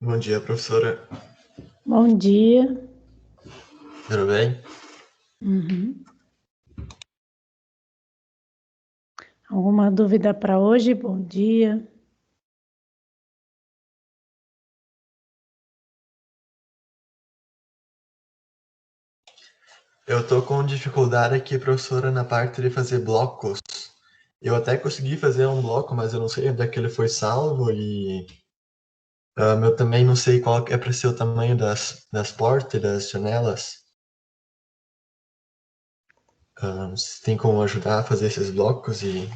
Bom dia, professora. Bom dia. Tudo bem? Uhum. Alguma dúvida para hoje? Bom dia. Eu tô com dificuldade aqui, professora, na parte de fazer blocos. Eu até consegui fazer um bloco, mas eu não sei onde é que ele foi salvo e eu também não sei qual é para ser o tamanho das portas e das janelas. Se tem como ajudar a fazer esses blocos e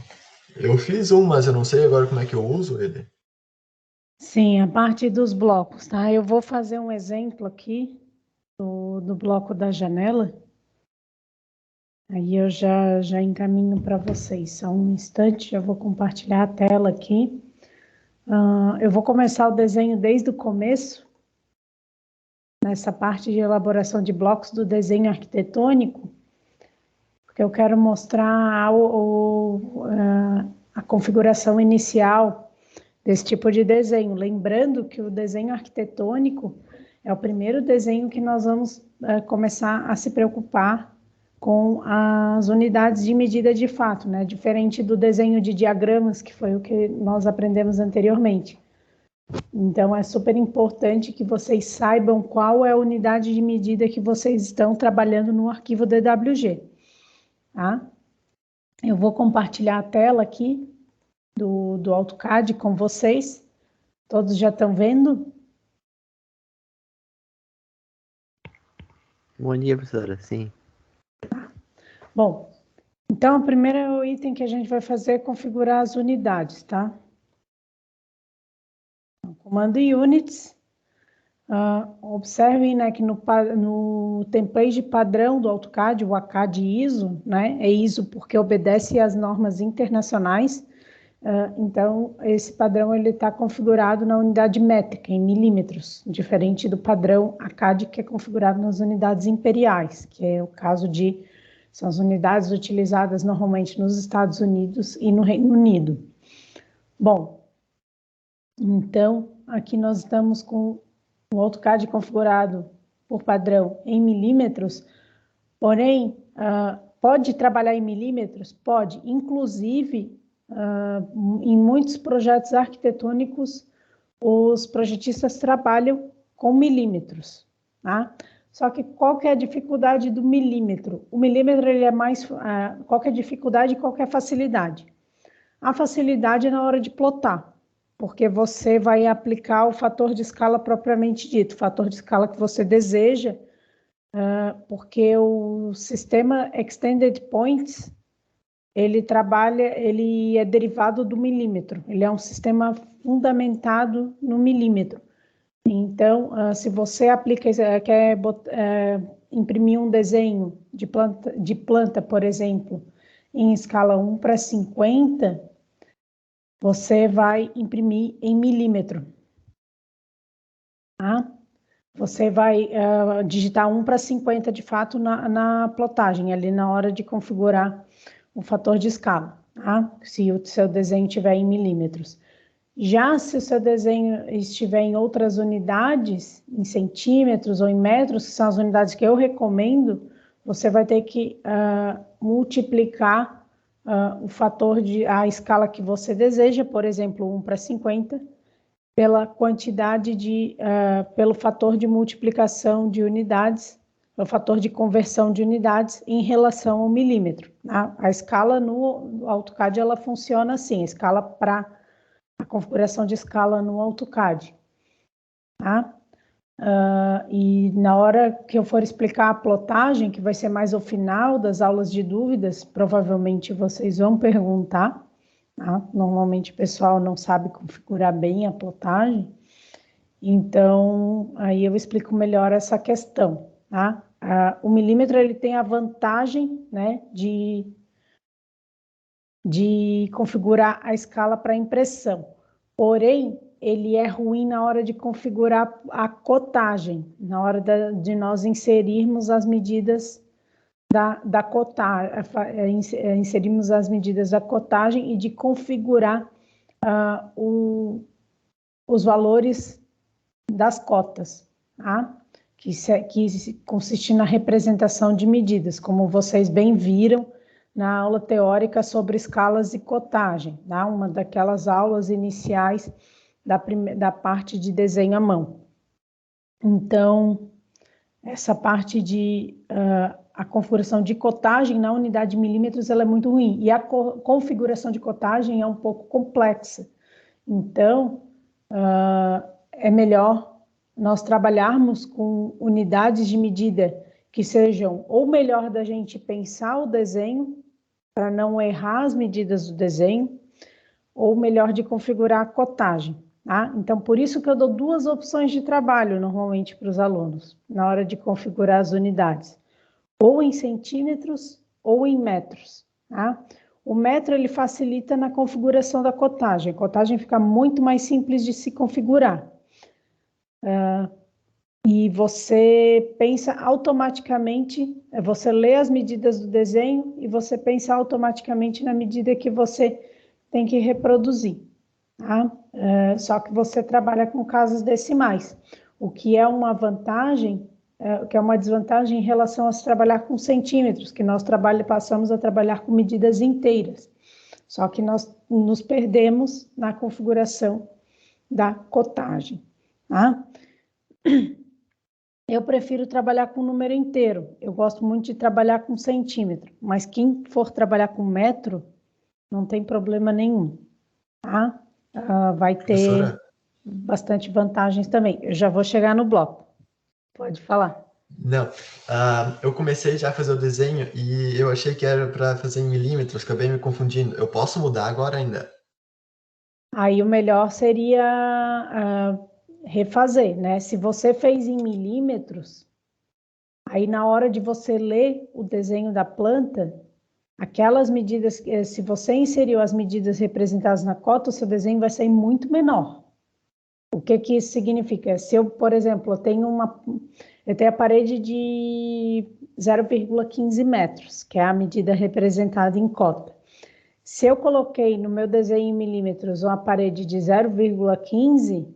eu fiz um, mas eu não sei agora como é que eu uso ele. Sim, a parte dos blocos, tá? Eu vou fazer um exemplo aqui do bloco da janela. Aí eu já encaminho para vocês. Só um instante, já vou compartilhar a tela aqui. Eu vou começar o desenho desde o começo, nessa parte de elaboração de blocos do desenho arquitetônico, porque eu quero mostrar a configuração inicial desse tipo de desenho. Lembrando que o desenho arquitetônico é o primeiro desenho que nós vamos começar a se preocupar com as unidades de medida de fato, né? Diferente do desenho de diagramas, que foi o que nós aprendemos anteriormente. Então, é super importante que vocês saibam qual é a unidade de medida que vocês estão trabalhando no arquivo DWG, tá? Eu vou compartilhar a tela aqui do AutoCAD com vocês. Todos já estão vendo? Bom dia, professora. Sim. Bom, então o primeiro item que a gente vai fazer é configurar as unidades, tá? Comando Units. Observem, né, que no template padrão do AutoCAD, o ACAD ISO, né, é ISO porque obedece às normas internacionais. Então, esse padrão ele está configurado na unidade métrica, em milímetros, diferente do padrão ACAD, que é configurado nas unidades imperiais, que é o caso de são as unidades utilizadas normalmente nos Estados Unidos e no Reino Unido. Bom, então, aqui nós estamos com o AutoCAD configurado por padrão em milímetros, porém, pode trabalhar em milímetros? Pode, inclusive, em muitos projetos arquitetônicos, os projetistas trabalham com milímetros, tá? Só que qual que é a dificuldade do milímetro? O milímetro ele é mais, qual que é a dificuldade e qual que é a facilidade? A facilidade é na hora de plotar, porque você vai aplicar o fator de escala propriamente dito, o fator de escala que você deseja, porque o sistema Extended Points, ele é derivado do milímetro, ele é um sistema fundamentado no milímetro. Então, se você aplica, quer imprimir um desenho de planta, por exemplo, em escala 1:50, você vai imprimir em milímetro, tá? Você vai digitar 1:50 de fato na plotagem, ali na hora de configurar o fator de escala, tá? Se o seu desenho estiver em milímetros. Já se o seu desenho estiver em outras unidades, em centímetros ou em metros, que são as unidades que eu recomendo, você vai ter que multiplicar o fator a escala que você deseja, por exemplo, 1:50, pela quantidade pelo fator de multiplicação de unidades, pelo fator de conversão de unidades em relação ao milímetro. A escala no AutoCAD, ela funciona assim, a escala para a configuração de escala no AutoCAD, tá? E na hora que eu for explicar a plotagem, que vai ser mais ao final das aulas de dúvidas, provavelmente vocês vão perguntar, tá? Normalmente o pessoal não sabe configurar bem a plotagem, então aí eu explico melhor essa questão, tá? O milímetro ele tem a vantagem, né, de configurar a escala para impressão. Porém, ele é ruim na hora de configurar a cotagem, na hora de nós inserirmos as medidas da cotagem, inserirmos as medidas da cotagem e de configurar os valores das cotas, tá? Que consiste na representação de medidas, como vocês bem viram na aula teórica sobre escalas e cotagem, tá? Uma daquelas aulas iniciais da parte de desenho à mão. Então, essa parte de a configuração de cotagem na unidade de milímetros ela é muito ruim, e a configuração de cotagem é um pouco complexa. Então, é melhor nós trabalharmos com unidades de medida que sejam ou melhor da gente pensar o desenho, para não errar as medidas do desenho, ou melhor de configurar a cotagem. Tá? Então, por isso que eu dou duas opções de trabalho normalmente para os alunos, na hora de configurar as unidades, ou em centímetros ou em metros. Tá? O metro ele facilita na configuração da cotagem, a cotagem fica muito mais simples de se configurar. E você pensa automaticamente, você lê as medidas do desenho e você pensa automaticamente na medida que você tem que reproduzir. Tá? Só que você trabalha com casas decimais, o que é uma vantagem, o que é uma desvantagem em relação a se trabalhar com centímetros, que nós passamos a trabalhar com medidas inteiras. Só que nós nos perdemos na configuração da cotagem. Tá? Eu prefiro trabalhar com número inteiro. Eu gosto muito de trabalhar com centímetro, mas quem for trabalhar com metro, não tem problema nenhum, tá? Vai ter Professora? bastante vantagens também. Eu já vou chegar no bloco. Pode falar. Não. Eu comecei já a fazer o desenho e eu achei que era para fazer em milímetros, acabei me confundindo. Eu posso mudar agora ainda? Aí o melhor seria refazer, né? Se você fez em milímetros, aí na hora de você ler o desenho da planta, aquelas medidas, se você inseriu as medidas representadas na cota, o seu desenho vai sair muito menor. O que que isso significa? Se eu, por exemplo, eu tenho a parede de 0,15 metros, que é a medida representada em cota. Se eu coloquei no meu desenho em milímetros uma parede de 0,15,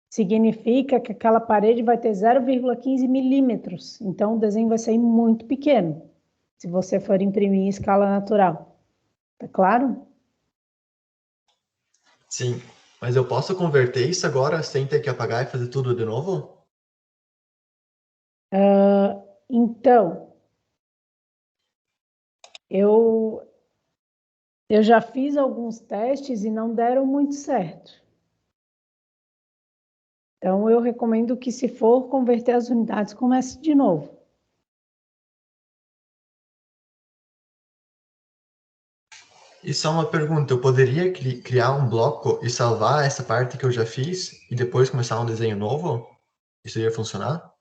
significa que aquela parede vai ter 0,15 milímetros. Então, o desenho vai sair muito pequeno, se você for imprimir em escala natural. Tá claro? Sim. Mas eu posso converter isso agora sem ter que apagar e fazer tudo de novo? Então, eu já fiz alguns testes e não deram muito certo. Então, eu recomendo que, se for converter as unidades, comece de novo. E só uma pergunta, eu poderia criar um bloco e salvar essa parte que eu já fiz e depois começar um desenho novo? Isso ia funcionar?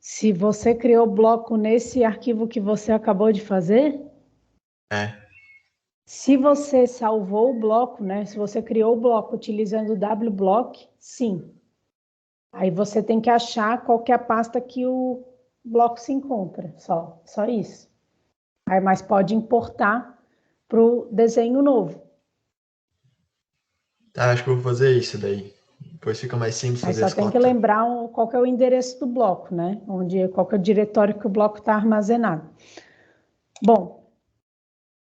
Se você criou bloco nesse arquivo que você acabou de fazer, É. se você salvou o bloco, né? Se você criou o bloco utilizando o wblock, sim. Aí você tem que achar qual que é a pasta que o bloco se encontra, só isso. Aí, mas pode importar para o desenho novo. Tá, acho que eu vou fazer isso daí. Depois fica mais simples Aí fazer só as tem que cotas. lembrar qual que é o endereço do bloco, né? Qual que é o diretório que o bloco está armazenado. Bom,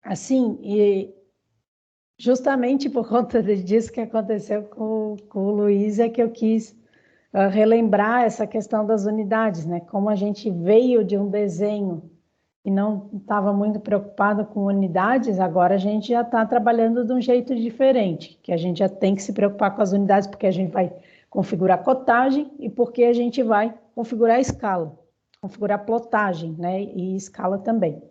assim, e justamente por conta disso que aconteceu com o Luiz, é que eu quis relembrar essa questão das unidades, né? Como a gente veio de um desenho e não estava muito preocupado com unidades, agora a gente já está trabalhando de um jeito diferente, que a gente já tem que se preocupar com as unidades, porque a gente vai configurar cotagem e porque a gente vai configurar a escala, configurar plotagem, né? E escala também.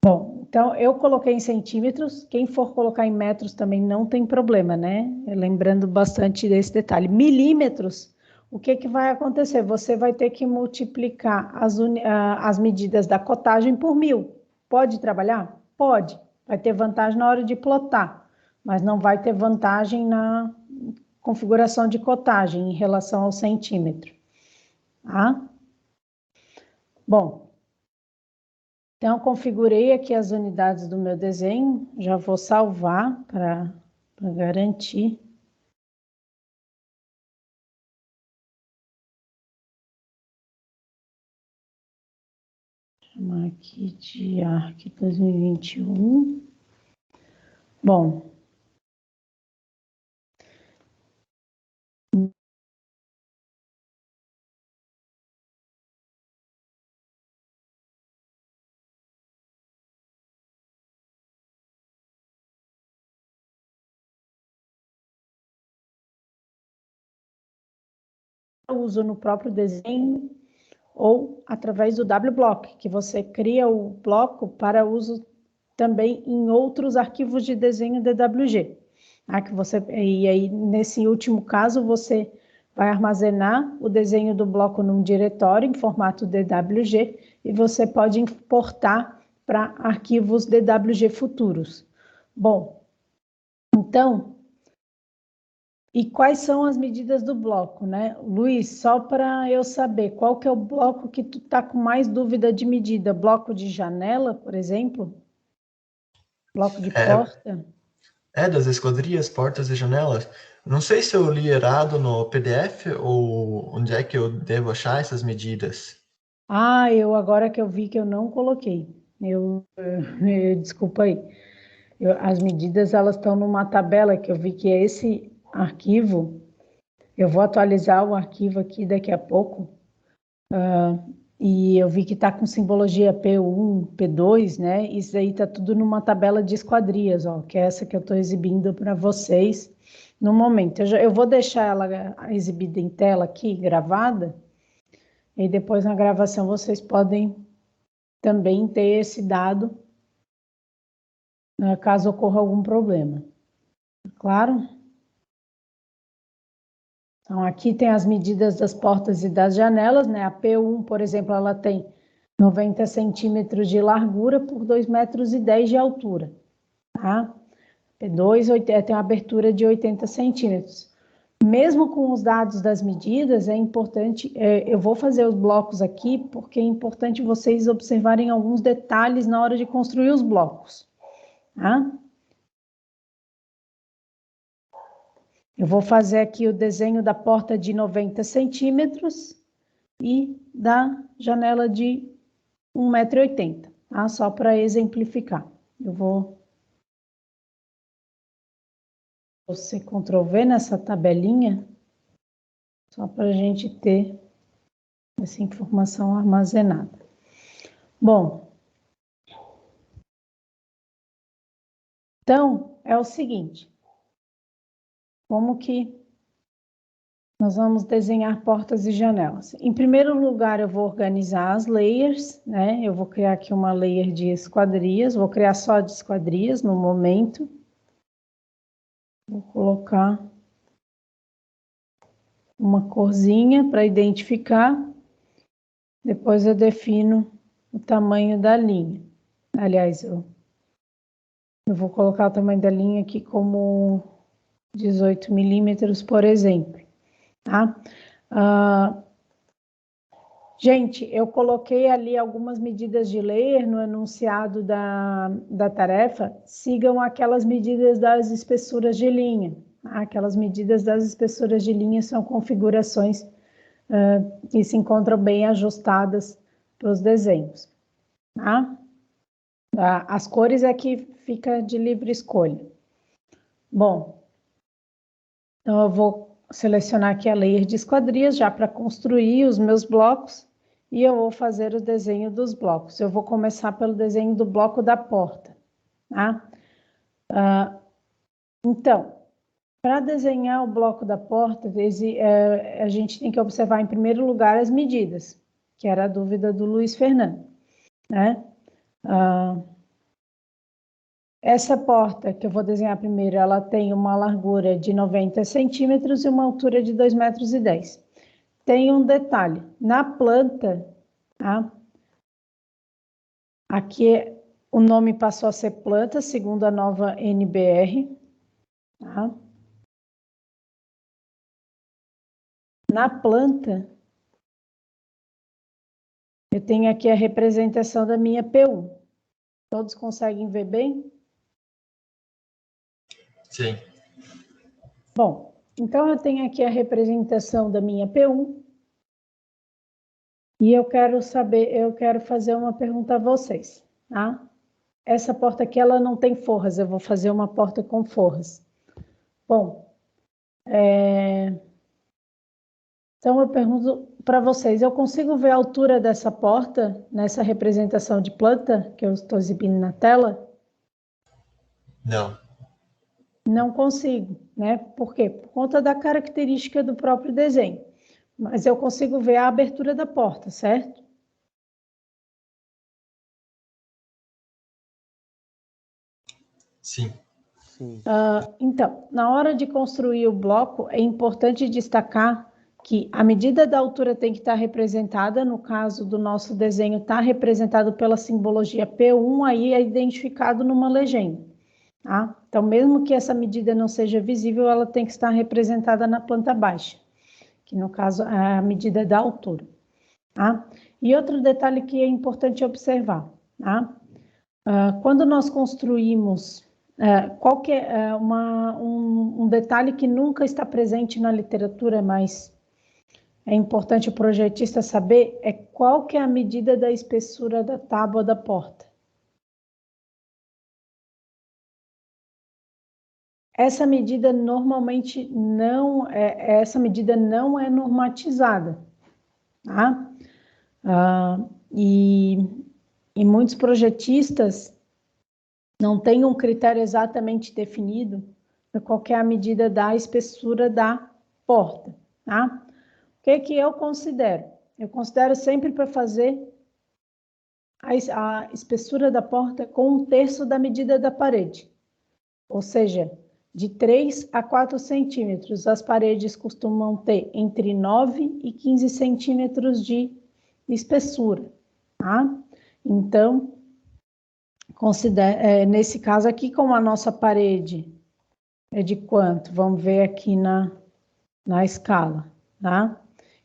Bom, então eu coloquei em centímetros, quem for colocar em metros também não tem problema, né? Lembrando bastante desse detalhe. Milímetros, o que que vai acontecer? Você vai ter que multiplicar as medidas da cotagem por 1000. Pode trabalhar? Pode. Vai ter vantagem na hora de plotar, mas não vai ter vantagem na configuração de cotagem em relação ao centímetro. Tá? Bom, então, configurei aqui as unidades do meu desenho, já vou salvar para garantir. chamar aqui de ARC 2021. Bom, eu uso no próprio desenho ou através do WBlock, que você cria o bloco para uso também em outros arquivos de desenho DWG. E aí, nesse último caso, você vai armazenar o desenho do bloco num diretório em formato DWG e você pode importar para arquivos DWG futuros. Bom, então, e quais são as medidas do bloco, né? Luiz, só para eu saber, qual que é o bloco que tu tá com mais dúvida de medida? Bloco de janela, por exemplo? Bloco de porta? Das esquadrias, portas e janelas. Não sei se eu li errado no PDF ou onde é que eu devo achar essas medidas. Eu agora que eu vi que eu não coloquei. Desculpa aí. As medidas elas estão numa tabela que eu vi que é esse arquivo. Eu vou atualizar o arquivo aqui daqui a pouco. E eu vi que está com simbologia P1, P2, né? Isso aí está tudo numa tabela de esquadrias, ó, que é essa que eu estou exibindo para vocês no momento. Eu vou deixar ela exibida em tela aqui, gravada, e depois na gravação vocês podem também ter esse dado, né, caso ocorra algum problema. Claro? Então, aqui tem as medidas das portas e das janelas, né? A P1, por exemplo, ela tem 90 centímetros de largura por 2,10 metros de altura, tá? P2 tem uma abertura de 80 centímetros. Mesmo com os dados das medidas, é importante, eu vou fazer os blocos aqui, porque é importante vocês observarem alguns detalhes na hora de construir os blocos, tá? Eu vou fazer aqui o desenho da porta de 90 centímetros e da janela de 1,80 m, tá? Só para exemplificar. Eu vou você Ctrl V nessa tabelinha, só para a gente ter essa informação armazenada. Bom, então é o seguinte, como que nós vamos desenhar portas e janelas? Em primeiro lugar, eu vou organizar as layers, né? Eu vou criar aqui uma layer de esquadrias, vou criar só de esquadrias no momento. Vou colocar uma corzinha para identificar. Depois eu defino o tamanho da linha. Aliás, eu vou colocar o tamanho da linha aqui como 18 milímetros, por exemplo, tá? Gente, eu coloquei ali algumas medidas de layer no enunciado da tarefa. Sigam aquelas medidas das espessuras de linha. Tá? Aquelas medidas das espessuras de linha são configurações que se encontram bem ajustadas para os desenhos. Tá? As cores é que fica de livre escolha. Bom, então eu vou selecionar aqui a layer de esquadrias já para construir os meus blocos e eu vou fazer o desenho dos blocos. Eu vou começar pelo desenho do bloco da porta, tá? Então, para desenhar o bloco da porta, a gente tem que observar em primeiro lugar as medidas, que era a dúvida do Luiz Fernando, né? Essa porta que eu vou desenhar primeiro, ela tem uma largura de 90 centímetros e uma altura de 2,10 metros. Tem um detalhe, na planta, tá? Aqui o nome passou a ser planta, segundo a nova NBR, tá? Na planta, eu tenho aqui a representação da minha P1. Todos conseguem ver bem? Sim. Bom, então eu tenho aqui a representação da minha P1. E eu quero fazer uma pergunta a vocês, tá? Essa porta aqui, ela não tem forras, eu vou fazer uma porta com forras. Bom, então eu pergunto para vocês, eu consigo ver a altura dessa porta nessa representação de planta que eu estou exibindo na tela? Não. Não consigo, né? Por quê? Por conta da característica do próprio desenho. Mas eu consigo ver a abertura da porta, certo? Sim. Sim. Então, na hora de construir o bloco, é importante destacar que a medida da altura tem que estar representada, no caso do nosso desenho, está representado pela simbologia P1, aí é identificado numa legenda. Tá? Então, mesmo que essa medida não seja visível, ela tem que estar representada na planta baixa, que no caso é a medida da altura. Tá? E outro detalhe que é importante observar, tá? Quando nós construímos, qual que é um detalhe que nunca está presente na literatura, mas é importante o projetista saber, é qual que é a medida da espessura da tábua da porta. Essa medida normalmente não é, essa medida não é normatizada, tá? E muitos projetistas não têm um critério exatamente definido para qual é a medida da espessura da porta, tá? O que eu considero? Eu considero sempre para fazer a espessura da porta com 1/3 da medida da parede, ou seja, de 3 a 4 centímetros. As paredes costumam ter entre 9 e 15 centímetros de espessura, tá? Então, nesse caso aqui, como a nossa parede é de quanto? Vamos ver aqui na escala, tá?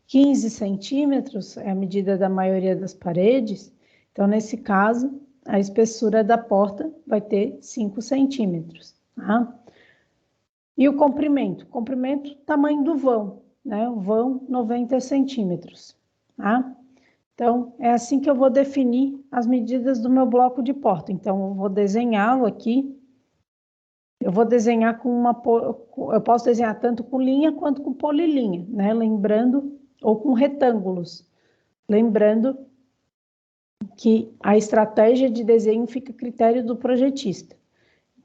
15 centímetros é a medida da maioria das paredes. Então, nesse caso, a espessura da porta vai ter 5 centímetros, tá? E o comprimento? Comprimento, tamanho do vão, né? O vão, 90 centímetros, tá? Então, é assim que eu vou definir as medidas do meu bloco de porta. Então, eu vou desenhá-lo aqui. Eu vou desenhar eu posso desenhar tanto com linha quanto com polilinha, né? Lembrando, ou com retângulos. Lembrando que a estratégia de desenho fica a critério do projetista.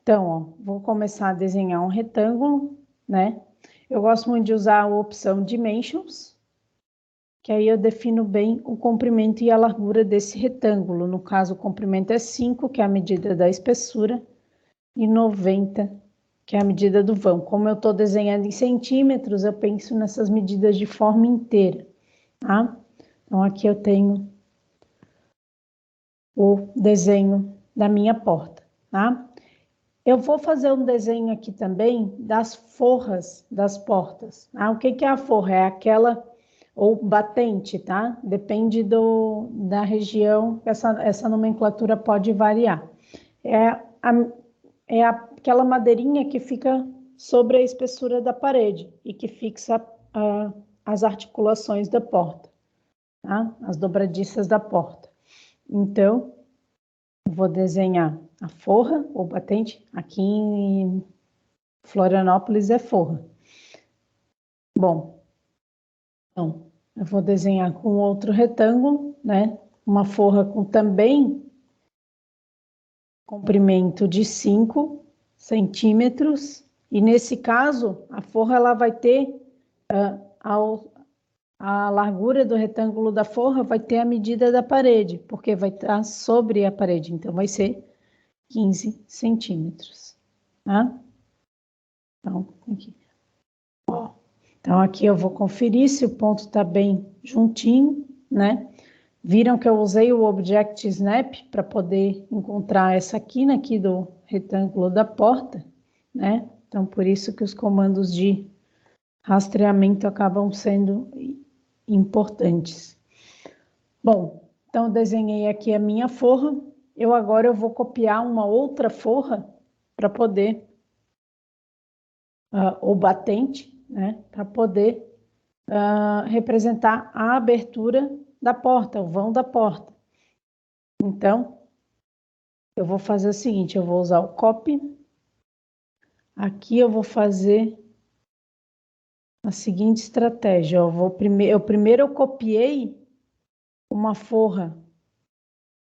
Então, ó, vou começar a desenhar um retângulo, né? Eu gosto muito de usar a opção Dimensions, que aí eu defino bem o comprimento e a largura desse retângulo. No caso, o comprimento é 5, que é a medida da espessura, e 90, que é a medida do vão. Como eu estou desenhando em centímetros, eu penso nessas medidas de forma inteira, tá? Então, aqui eu tenho o desenho da minha porta, tá? Eu vou fazer um desenho aqui também das forras das portas. Tá? O que é a forra? É aquela, ou batente, tá? Depende da região, essa nomenclatura pode variar. É aquela madeirinha que fica sobre a espessura da parede e que fixa as articulações da porta, tá? As dobradiças da porta. Então, vou desenhar a forra ou batente. Aqui em Florianópolis é forra. Bom, então, eu vou desenhar com outro retângulo, né? Uma forra com também comprimento de 5 centímetros. E nesse caso, a forra ela vai ter a largura do retângulo da forra vai ter a medida da parede, porque vai estar sobre a parede, então vai ser 15 centímetros, tá? Então, aqui. Ó. Então, aqui eu vou conferir se o ponto está bem juntinho, né? Viram que eu usei o Object Snap para poder encontrar essa quina aqui do retângulo da porta, né? Então, por isso que os comandos de rastreamento acabam sendo importantes. Bom, então desenhei aqui a minha forra. Agora eu vou copiar uma outra forra para poder, ou batente, né? Para poder representar a abertura da porta, o vão da porta. Então, eu vou fazer o seguinte, eu vou usar o copy. Aqui eu vou fazer a seguinte estratégia. Primeiro eu copiei uma forra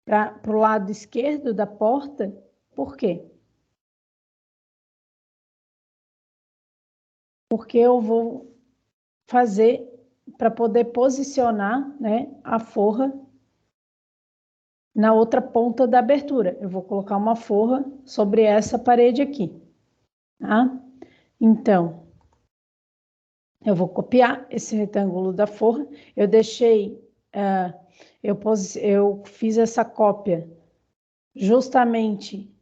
para o lado esquerdo da porta. Por quê? Porque eu vou fazer para poder posicionar, né, a forra na outra ponta da abertura. Eu vou colocar uma forra sobre essa parede aqui, tá? Então, eu vou copiar esse retângulo da forra. Eu deixei, eu fiz essa cópia justamente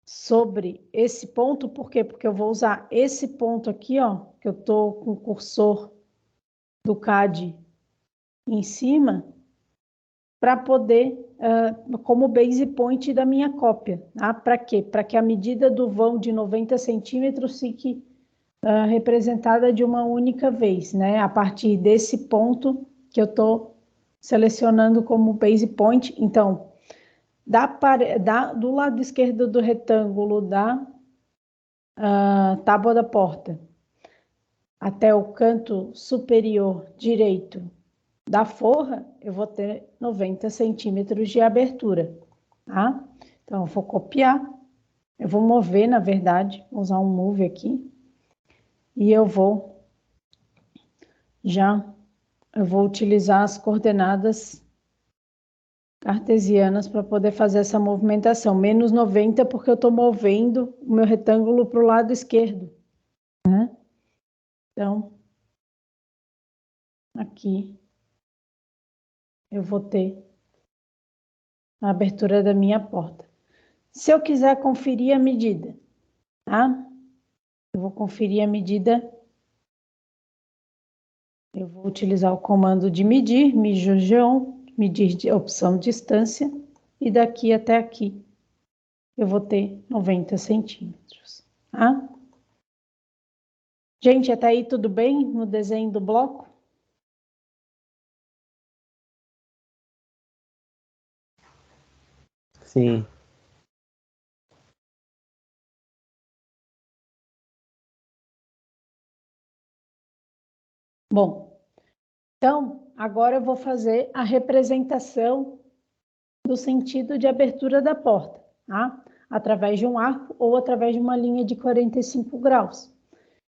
sobre esse ponto. Por quê? Porque eu vou usar esse ponto aqui, ó, que eu tô com o cursor do CAD em cima, para poder, como base point da minha cópia. Tá? Para quê? Para que a medida do vão de 90 centímetros fique representada de uma única vez, né? A partir desse ponto que eu estou selecionando como base point. Então, do lado esquerdo do retângulo da tábua da porta até o canto superior direito da forra, eu vou ter 90 centímetros de abertura, tá? Então, eu vou copiar, eu vou mover, na verdade, vou usar um move aqui, e eu vou utilizar as coordenadas cartesianas para poder fazer essa movimentação. Menos 90, porque eu estou movendo o meu retângulo para o lado esquerdo, né? Então, aqui eu vou ter a abertura da minha porta. Se eu quiser conferir a medida, tá? Eu vou conferir a medida. Eu vou utilizar o comando de medir, medir de opção distância, e daqui até aqui eu vou ter 90 centímetros, tá? Gente, até aí tudo bem no desenho do bloco? Sim. Bom, então agora eu vou fazer a representação do sentido de abertura da porta, tá? Através de um arco ou através de uma linha de 45 graus.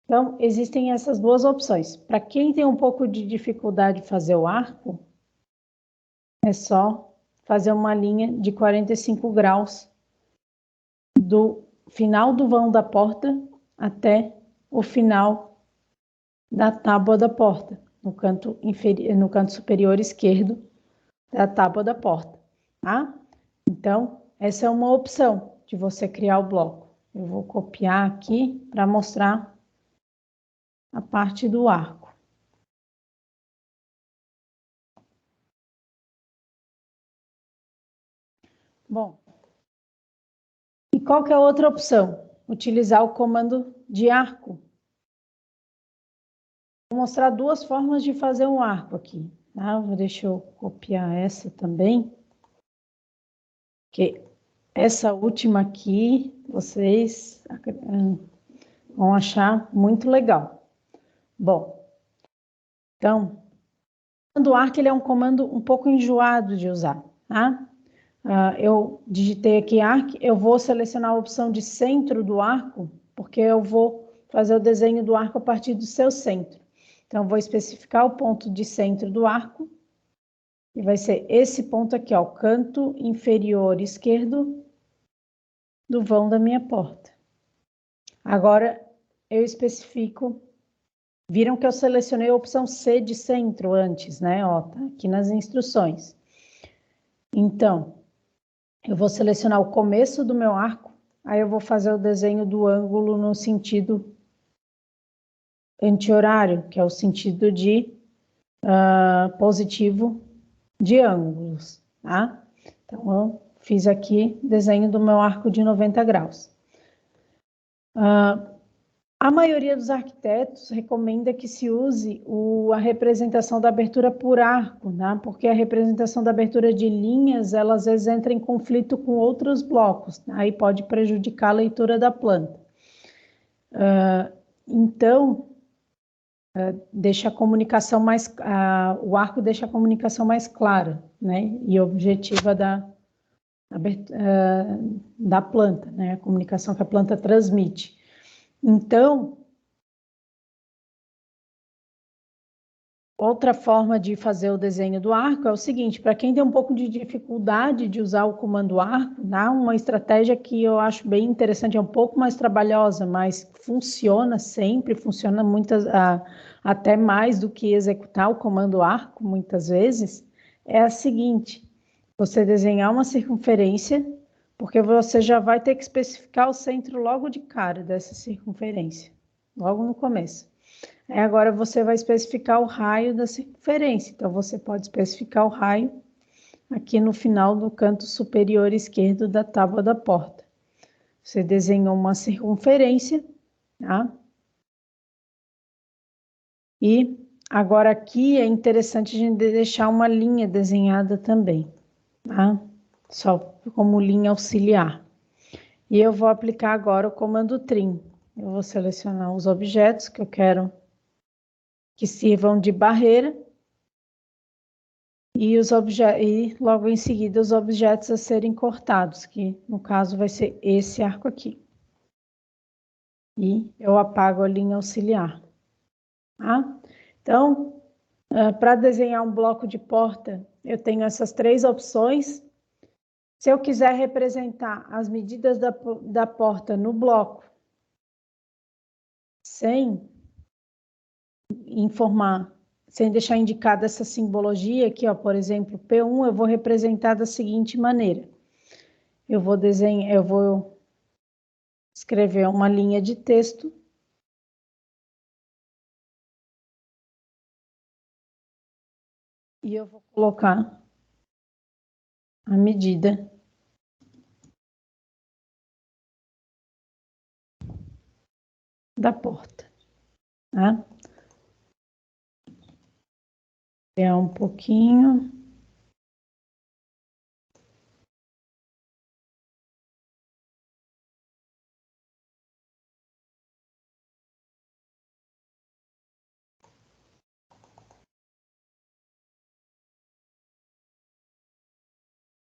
Então, existem essas duas opções. Para quem tem um pouco de dificuldade de fazer o arco, é só fazer uma linha de 45 graus do final do vão da porta até o final da tábua da porta, no canto superior esquerdo da tábua da porta, tá? Então, essa é uma opção de você criar o bloco. Eu vou copiar aqui para mostrar a parte do arco. Bom, e qual que é a outra opção? Utilizar o comando de arco. Vou mostrar duas formas de fazer um arco aqui. Tá? Deixa eu copiar essa também. Que essa última aqui, vocês vão achar muito legal. Bom, então, o comando arco ele é um comando um pouco enjoado de usar, tá? Eu digitei aqui arc, eu vou selecionar a opção de centro do arco, porque eu vou fazer o desenho do arco a partir do seu centro. Então, vou especificar o ponto de centro do arco, e vai ser esse ponto aqui, ó, o canto inferior esquerdo do vão da minha porta. Agora, eu especifico, viram que eu selecionei a opção C de centro antes, né? Ó, tá aqui nas instruções. Então, eu vou selecionar o começo do meu arco, aí eu vou fazer o desenho do ângulo no sentido anti-horário, que é o sentido de positivo de ângulos, tá? Então, eu fiz aqui desenho do meu arco de 90 graus. A A maioria dos arquitetos recomenda que se use a representação da abertura por arco, né? Porque a representação da abertura de linhas, ela às vezes entra em conflito com outros blocos, né? Aí pode prejudicar a leitura da planta. Então, deixa a comunicação mais, o arco deixa a comunicação mais clara, né? E objetiva da planta, né? A comunicação que a planta transmite. Então, outra forma de fazer o desenho do arco é o seguinte: para quem tem um pouco de dificuldade de usar o comando arco, dá uma estratégia que eu acho bem interessante, é um pouco mais trabalhosa, mas funciona sempre, funciona até mais do que executar o comando arco, muitas vezes, é a seguinte: você desenhar uma circunferência, porque você já vai ter que especificar o centro logo de cara dessa circunferência, logo no começo. Agora você vai especificar o raio da circunferência. Então, você pode especificar o raio aqui no final do canto superior esquerdo da tábua da porta. Você desenhou uma circunferência, tá? E agora aqui é interessante a gente deixar uma linha desenhada também, tá? Só como linha auxiliar. E eu vou aplicar agora o comando trim. Eu vou selecionar os objetos que eu quero que sirvam de barreira e logo em seguida os objetos a serem cortados, que no caso vai ser esse arco aqui. E eu apago a linha auxiliar. Tá? Então, para desenhar um bloco de porta, eu tenho essas três opções. Se eu quiser representar as medidas da porta no bloco, sem informar, sem deixar indicada essa simbologia aqui, ó, por exemplo, P1, eu vou representar da seguinte maneira. Eu vou escrever uma linha de texto e eu vou colocar a medida da porta, tá? É um pouquinho.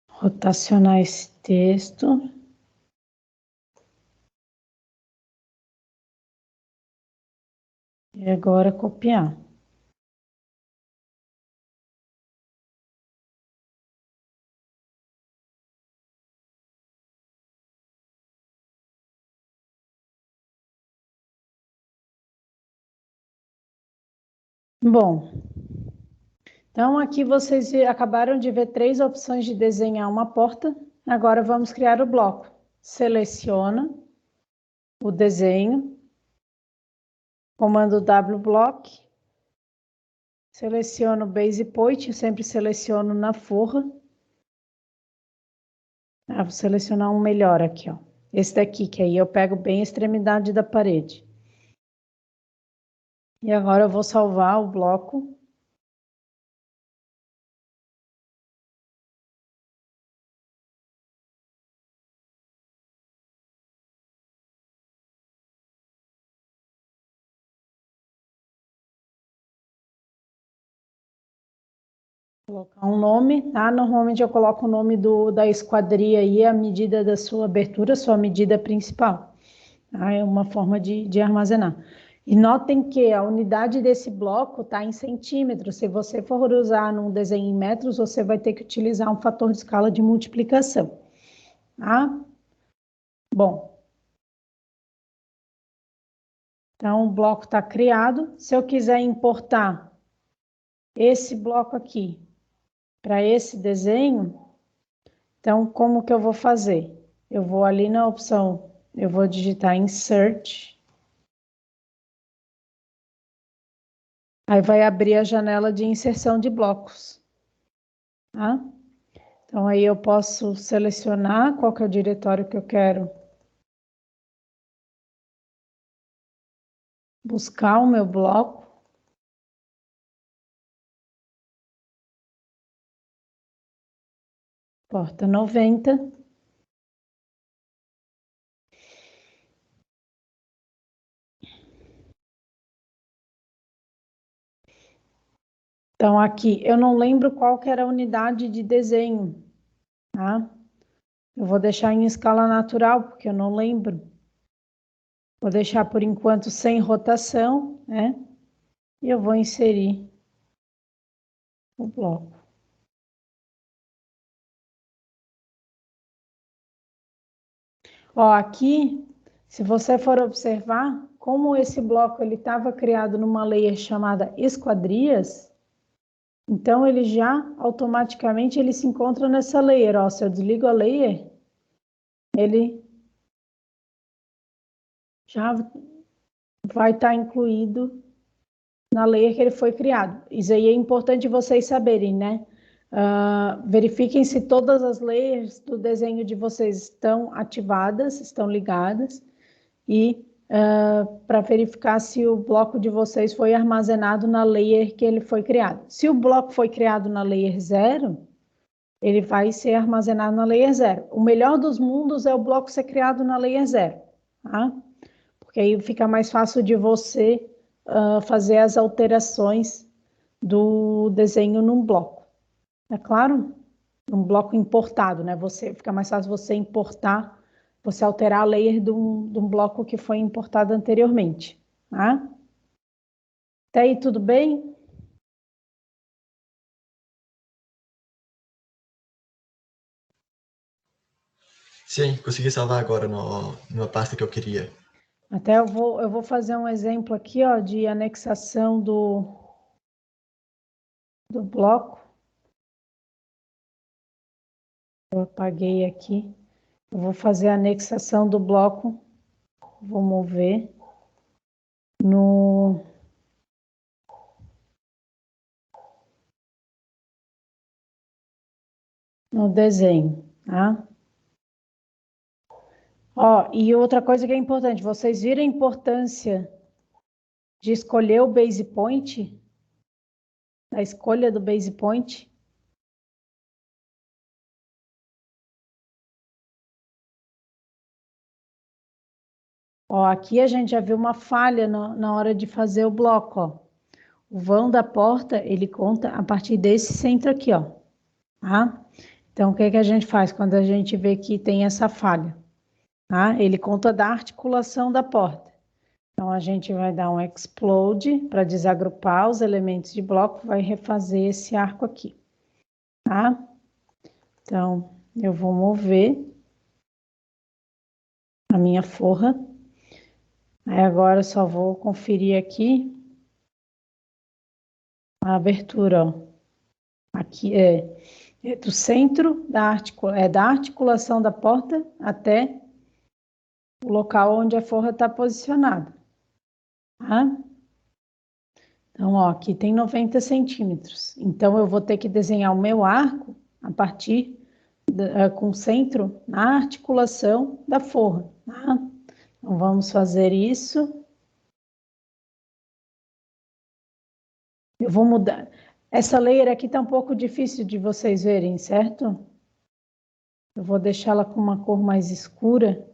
Rotacionar esse texto. E agora copiar. Bom, então aqui vocês acabaram de ver três opções de desenhar uma porta. Agora vamos criar o bloco. Seleciona o desenho, comando W block, seleciono o base point, eu sempre seleciono na forra. Vou selecionar um melhor aqui, ó. Esse daqui, que aí eu pego bem a extremidade da parede. E agora eu vou salvar o bloco. Colocar um nome, tá? Normalmente eu coloco o nome da esquadria e a medida da sua abertura, sua medida principal. Tá? É uma forma de armazenar. E notem que a unidade desse bloco está em centímetros. Se você for usar num desenho em metros, você vai ter que utilizar um fator de escala de multiplicação. Tá? Bom. Então, o bloco está criado. Se eu quiser importar esse bloco aqui para esse desenho, então, como que eu vou fazer? Eu vou ali na opção, eu vou digitar Insert. Aí vai abrir a janela de inserção de blocos. Tá? Então, aí eu posso selecionar qual que é o diretório que eu quero buscar o meu bloco. Porta 90. Então, aqui, eu não lembro qual que era a unidade de desenho, tá? Eu vou deixar em escala natural, porque eu não lembro. Vou deixar, por enquanto, sem rotação, né? E eu vou inserir o bloco. Ó, aqui, se você for observar, como esse bloco ele estava criado numa layer chamada esquadrias, então ele já automaticamente ele se encontra nessa layer. Ó, se eu desligo a layer, ele já vai estar incluído na layer que ele foi criado. Isso aí é importante vocês saberem, né? Verifiquem se todas as layers do desenho de vocês estão ativadas, estão ligadas, e para verificar se o bloco de vocês foi armazenado na layer que ele foi criado. Se o bloco foi criado na layer 0, ele vai ser armazenado na layer 0. O melhor dos mundos é o bloco ser criado na layer 0, tá? Porque aí fica mais fácil de você fazer as alterações do desenho num bloco. É claro? Um bloco importado, né? Fica mais fácil você importar, você alterar a layer de um bloco que foi importado anteriormente, tá? Até aí tudo bem? Sim, consegui salvar agora numa pasta que eu queria. Até eu vou fazer um exemplo aqui, ó, de anexação do bloco. Eu apaguei aqui. Eu vou fazer a anexação do bloco. Vou mover no desenho, tá? Ó, e outra coisa que é importante, vocês viram a importância de escolher o base point, a escolha do base point. Ó, aqui a gente já viu uma falha na hora de fazer o bloco, ó. O vão da porta, ele conta a partir desse centro aqui, ó, tá? Então, o que que a gente faz quando a gente vê que tem essa falha? Tá? Ele conta da articulação da porta. Então, a gente vai dar um explode para desagrupar os elementos de bloco, vai refazer esse arco aqui, tá? Então, eu vou mover a minha forra. Aí agora eu só vou conferir aqui a abertura, ó. Aqui é do centro da articulação da porta até o local onde a forra está posicionada, tá? Então, ó, aqui tem 90 centímetros. Então, eu vou ter que desenhar o meu arco a partir com o centro na articulação da forra, tá? Então, vamos fazer isso. Eu vou mudar. Essa layer aqui está um pouco difícil de vocês verem, certo? Eu vou deixá-la com uma cor mais escura,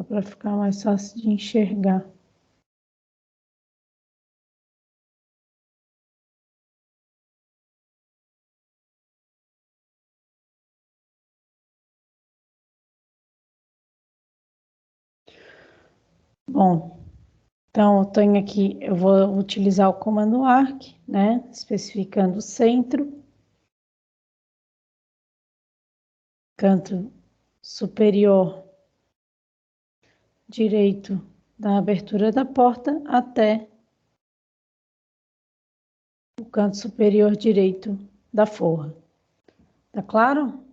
para ficar mais fácil de enxergar. Bom, então eu tenho aqui, eu vou utilizar o comando arc, né? Especificando o centro, canto superior direito da abertura da porta até o canto superior direito da forra. Tá claro?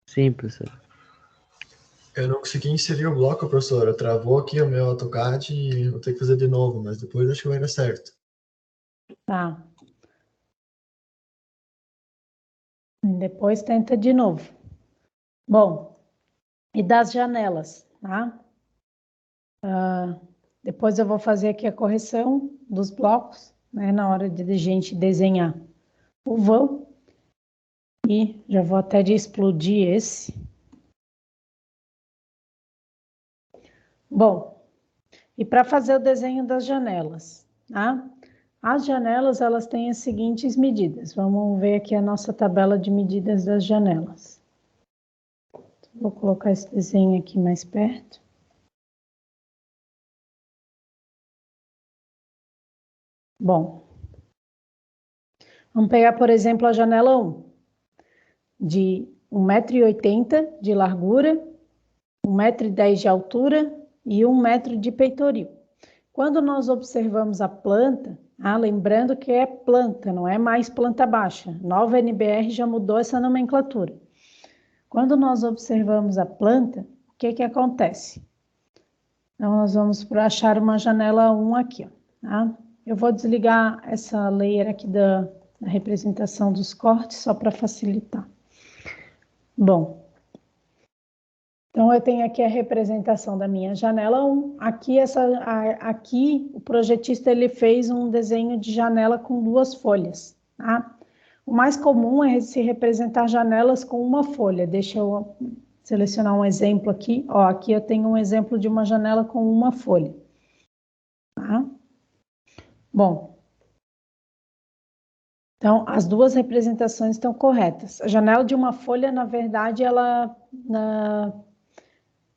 Sim, professor. Eu não consegui inserir o bloco, professora. Travou aqui o meu AutoCAD e vou ter que fazer de novo, mas depois acho que vai dar certo. Tá. E depois tenta de novo. Bom, e das janelas, tá? Depois eu vou fazer aqui a correção dos blocos, né, na hora de a gente desenhar o vão. E já vou até de explodir esse. Bom, e para fazer o desenho das janelas, tá? As janelas, elas têm as seguintes medidas. Vamos ver aqui a nossa tabela de medidas das janelas. Vou colocar esse desenho aqui mais perto. Bom, vamos pegar, por exemplo, a janela 1, de 1,80 m de largura, 1,10 m de altura e 1 metro de peitoril. Quando nós observamos a planta, lembrando que é planta, não é mais planta baixa. Nova NBR já mudou essa nomenclatura. Quando nós observamos a planta, o que acontece? Então, nós vamos achar uma janela 1 aqui, ó, tá? Eu vou desligar essa layer aqui da representação dos cortes, só para facilitar. Bom, então eu tenho aqui a representação da minha janela 1. Aqui o projetista ele fez um desenho de janela com 2 folhas, tá? O mais comum é se representar janelas com uma folha. Deixa eu selecionar um exemplo aqui. Ó, aqui eu tenho um exemplo de uma janela com uma folha. Tá? Bom, então as 2 representações estão corretas. A janela de uma folha, na verdade, ela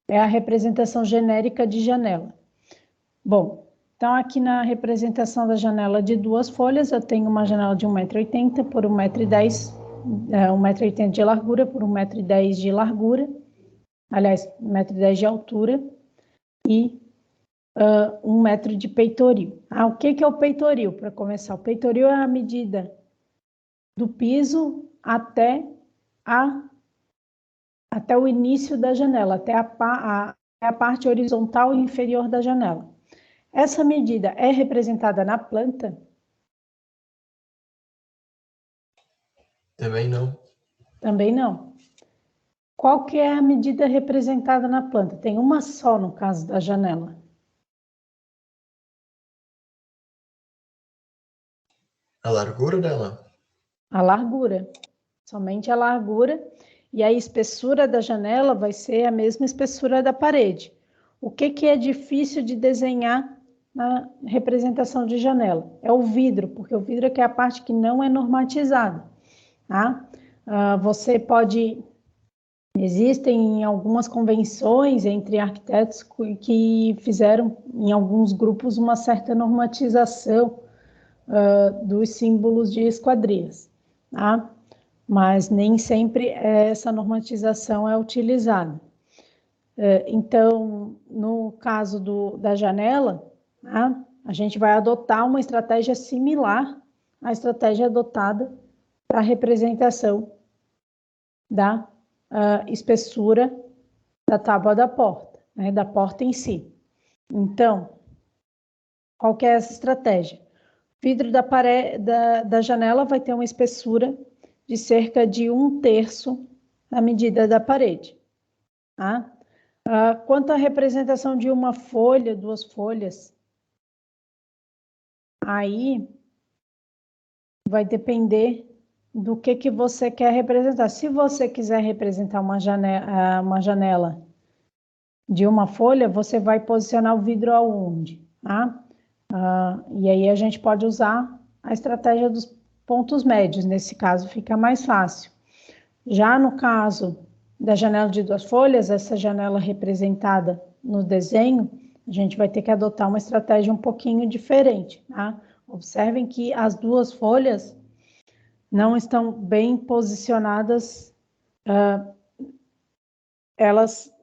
é a representação genérica de janela. Bom, então aqui na representação da janela de 2 folhas, eu tenho uma janela de 1,80 m por 1,10 m, 1,80 m de largura por 1,10 m de largura, aliás, 1,10 m de altura e 1 metro de peitoril. O que é o peitoril? Para começar, o peitoril é a medida do piso até o início da janela, até a parte horizontal e inferior da janela. Essa medida é representada na planta? Também não. Também não. Qual que é a medida representada na planta? Tem uma só no caso da janela. A largura dela? A largura. Somente a largura. E a espessura da janela vai ser a mesma espessura da parede. O que é difícil de desenhar na representação de janela? É o vidro, porque o vidro é que é a parte que não é normatizada. Tá? Você pode... Existem algumas convenções entre arquitetos que fizeram, em alguns grupos, uma certa normatização dos símbolos de esquadrias, tá? Mas nem sempre essa normatização é utilizada. Então, no caso da janela, tá? A gente vai adotar uma estratégia similar à estratégia adotada para a representação da espessura da tábua da porta, né, da porta em si. Então, qual que é essa estratégia? O vidro da janela vai ter uma espessura de cerca de 1/3 da medida da parede. Tá? Quanto à representação de uma folha, 2 folhas, aí vai depender do que você quer representar. Se você quiser representar uma janela de uma folha, você vai posicionar o vidro aonde? Tá? E aí a gente pode usar a estratégia dos pontos médios, nesse caso fica mais fácil. Já no caso da janela de 2 folhas, essa janela representada no desenho, a gente vai ter que adotar uma estratégia um pouquinho diferente. Tá? Observem que as 2 folhas não estão bem posicionadas, elas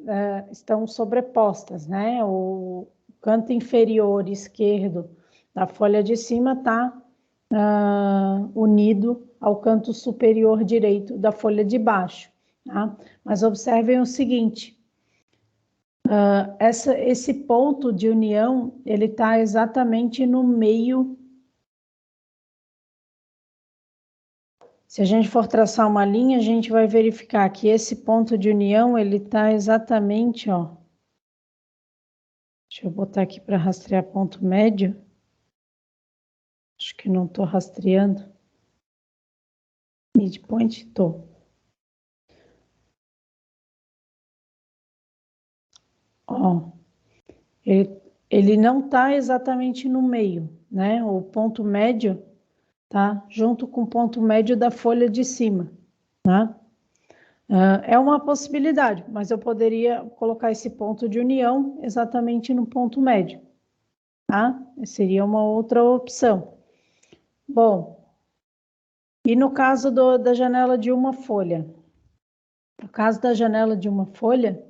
estão sobrepostas, né? O canto inferior esquerdo da folha de cima está unido ao canto superior direito da folha de baixo. Tá? Mas observem o seguinte, esse ponto de união, ele está exatamente no meio Se a gente for traçar uma linha, a gente vai verificar que esse ponto de união, ele está exatamente, ó. Deixa eu botar aqui para rastrear ponto médio. Acho que não estou rastreando. Midpoint, estou. Ó, ele não está exatamente no meio, né? O ponto médio tá junto com o ponto médio da folha de cima, tá? É uma possibilidade, mas eu poderia colocar esse ponto de união exatamente no ponto médio, tá? Seria uma outra opção. Bom, e no caso da janela de uma folha? No caso da janela de uma folha,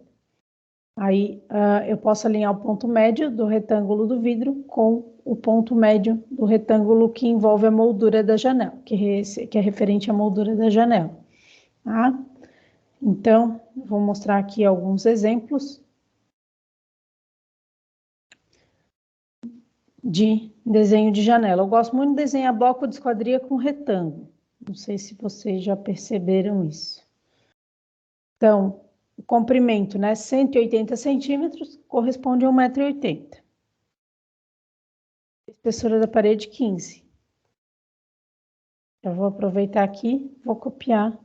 aí eu posso alinhar o ponto médio do retângulo do vidro com o ponto médio do retângulo que envolve a moldura da janela, que é referente à moldura da janela, tá? Então, vou mostrar aqui alguns exemplos de desenho de janela. Eu gosto muito de desenhar bloco de esquadria com retângulo. Não sei se vocês já perceberam isso. Então, o comprimento, né, 180 centímetros, corresponde a 1,80 m. Espessura da parede, 15. Já vou aproveitar aqui, vou copiar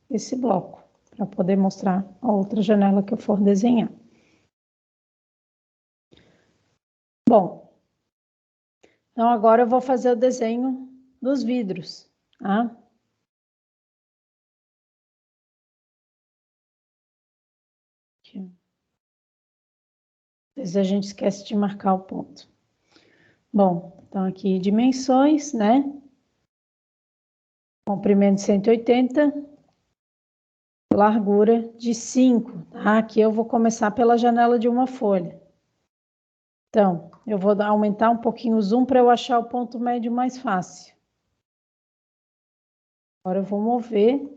esse bloco, para poder mostrar a outra janela que eu for desenhar. Bom, então agora eu vou fazer o desenho dos vidros, tá? Aqui. Às vezes a gente esquece de marcar o ponto. Bom, então aqui dimensões, né? Comprimento 180, largura de 5, tá? Aqui eu vou começar pela janela de uma folha. Então, eu vou aumentar um pouquinho o zoom para eu achar o ponto médio mais fácil. Agora eu vou mover,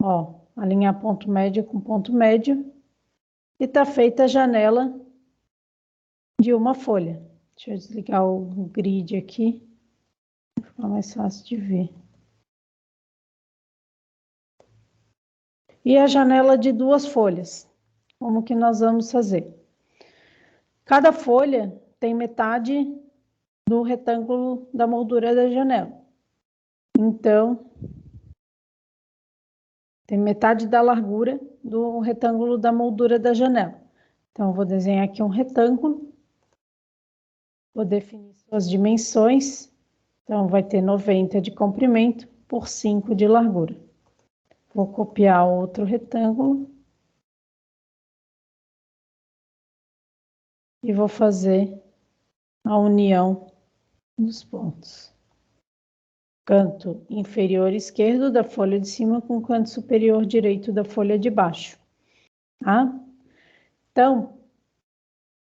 ó, alinhar ponto médio com ponto médio. E tá feita a janela de uma folha. Deixa eu desligar o grid aqui, para ficar mais fácil de ver. E a janela de duas folhas. Como que nós vamos fazer? Cada folha tem metade do retângulo da moldura da janela. Então, tem metade da largura do retângulo da moldura da janela. Então, eu vou desenhar aqui um retângulo. Vou definir suas dimensões. Então, vai ter 90 de comprimento por 5 de largura. Vou copiar outro retângulo. E vou fazer a união dos pontos. Canto inferior esquerdo da folha de cima com o canto superior direito da folha de baixo, tá? Então,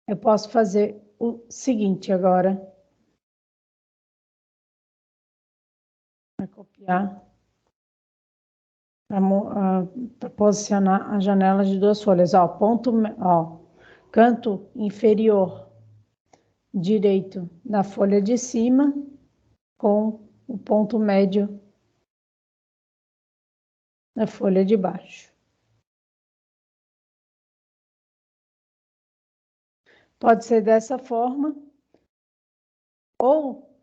eu posso fazer o seguinte agora. Vai copiar para posicionar a janela de duas folhas. Ó, canto inferior direito da folha de cima com o ponto médio da folha de baixo. Pode ser dessa forma, ou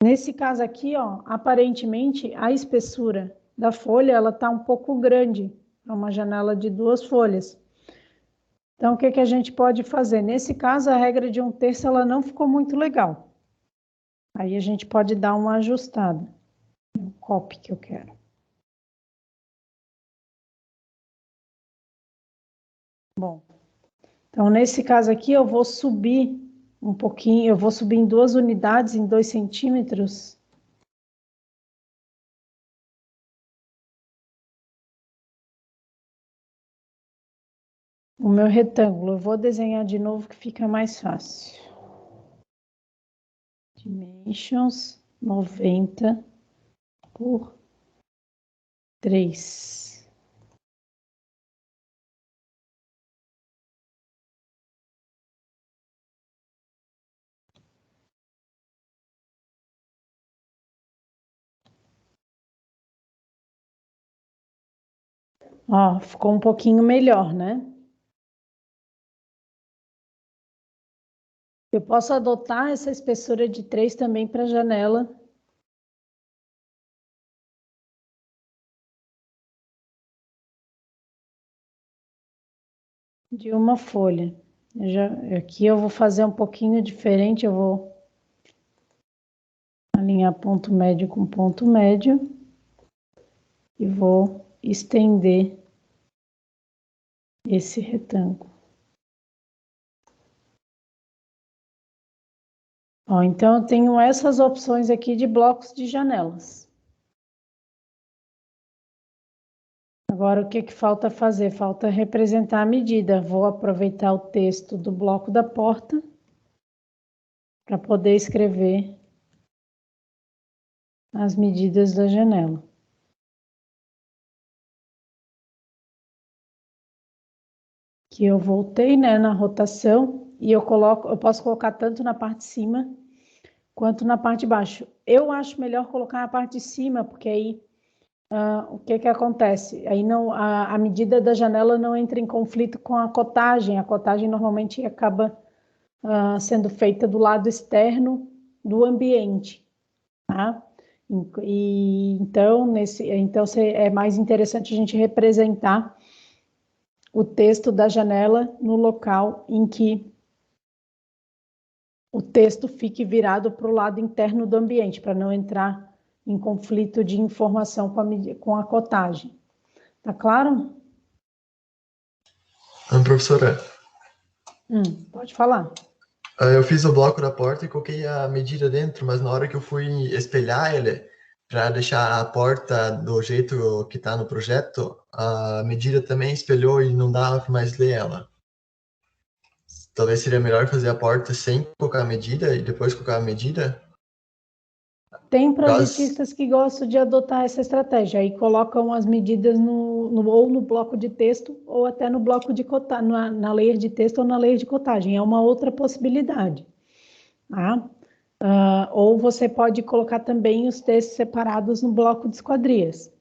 nesse caso aqui, ó, aparentemente a espessura da folha ela tá um pouco grande, é uma janela de duas folhas. Então, o que que a gente pode fazer? Nesse caso, a regra de 1/3 ela não ficou muito legal. Aí a gente pode dar uma ajustada. O copy que eu quero. Bom, então nesse caso aqui eu vou subir um pouquinho, eu vou subir em 2 unidades, em 2 centímetros. O meu retângulo, eu vou desenhar de novo que fica mais fácil. Dimensions 90 por 3. Ó, ficou um pouquinho melhor, né? Eu posso adotar essa espessura de 3 também para a janela. De uma folha. Aqui eu vou fazer um pouquinho diferente, eu vou alinhar ponto médio com ponto médio e vou estender esse retângulo. Ó, então eu tenho essas opções aqui de blocos de janelas. Agora o que que falta fazer? Falta representar a medida. Vou aproveitar o texto do bloco da porta para poder escrever as medidas da janela. Que eu voltei, né, na rotação e eu posso colocar tanto na parte de cima quanto na parte de baixo. Eu acho melhor colocar na parte de cima, porque aí o que que acontece? Aí não, a medida da janela não entra em conflito com a cotagem. A cotagem normalmente acaba sendo feita do lado externo do ambiente, tá? Então é mais interessante a gente representar o texto da janela no local em que o texto fique virado para o lado interno do ambiente, para não entrar em conflito de informação com a cotagem. Tá claro? Professora, Pode falar. eu fiz o bloco da porta e coloquei a medida dentro, mas na hora que eu fui espelhar ele, para deixar a porta do jeito que está no projeto, a medida também espelhou e não dava para mais ler ela. Talvez seria melhor fazer a porta sem colocar a medida e depois colocar a medida. Tem Caso... projetistas que gostam de adotar essa estratégia, aí colocam as medidas ou no bloco de texto ou até no bloco de cotagem, na layer de texto ou na layer de cotagem, é uma outra possibilidade. Tá? Ou você pode colocar também os textos separados no bloco de esquadrias.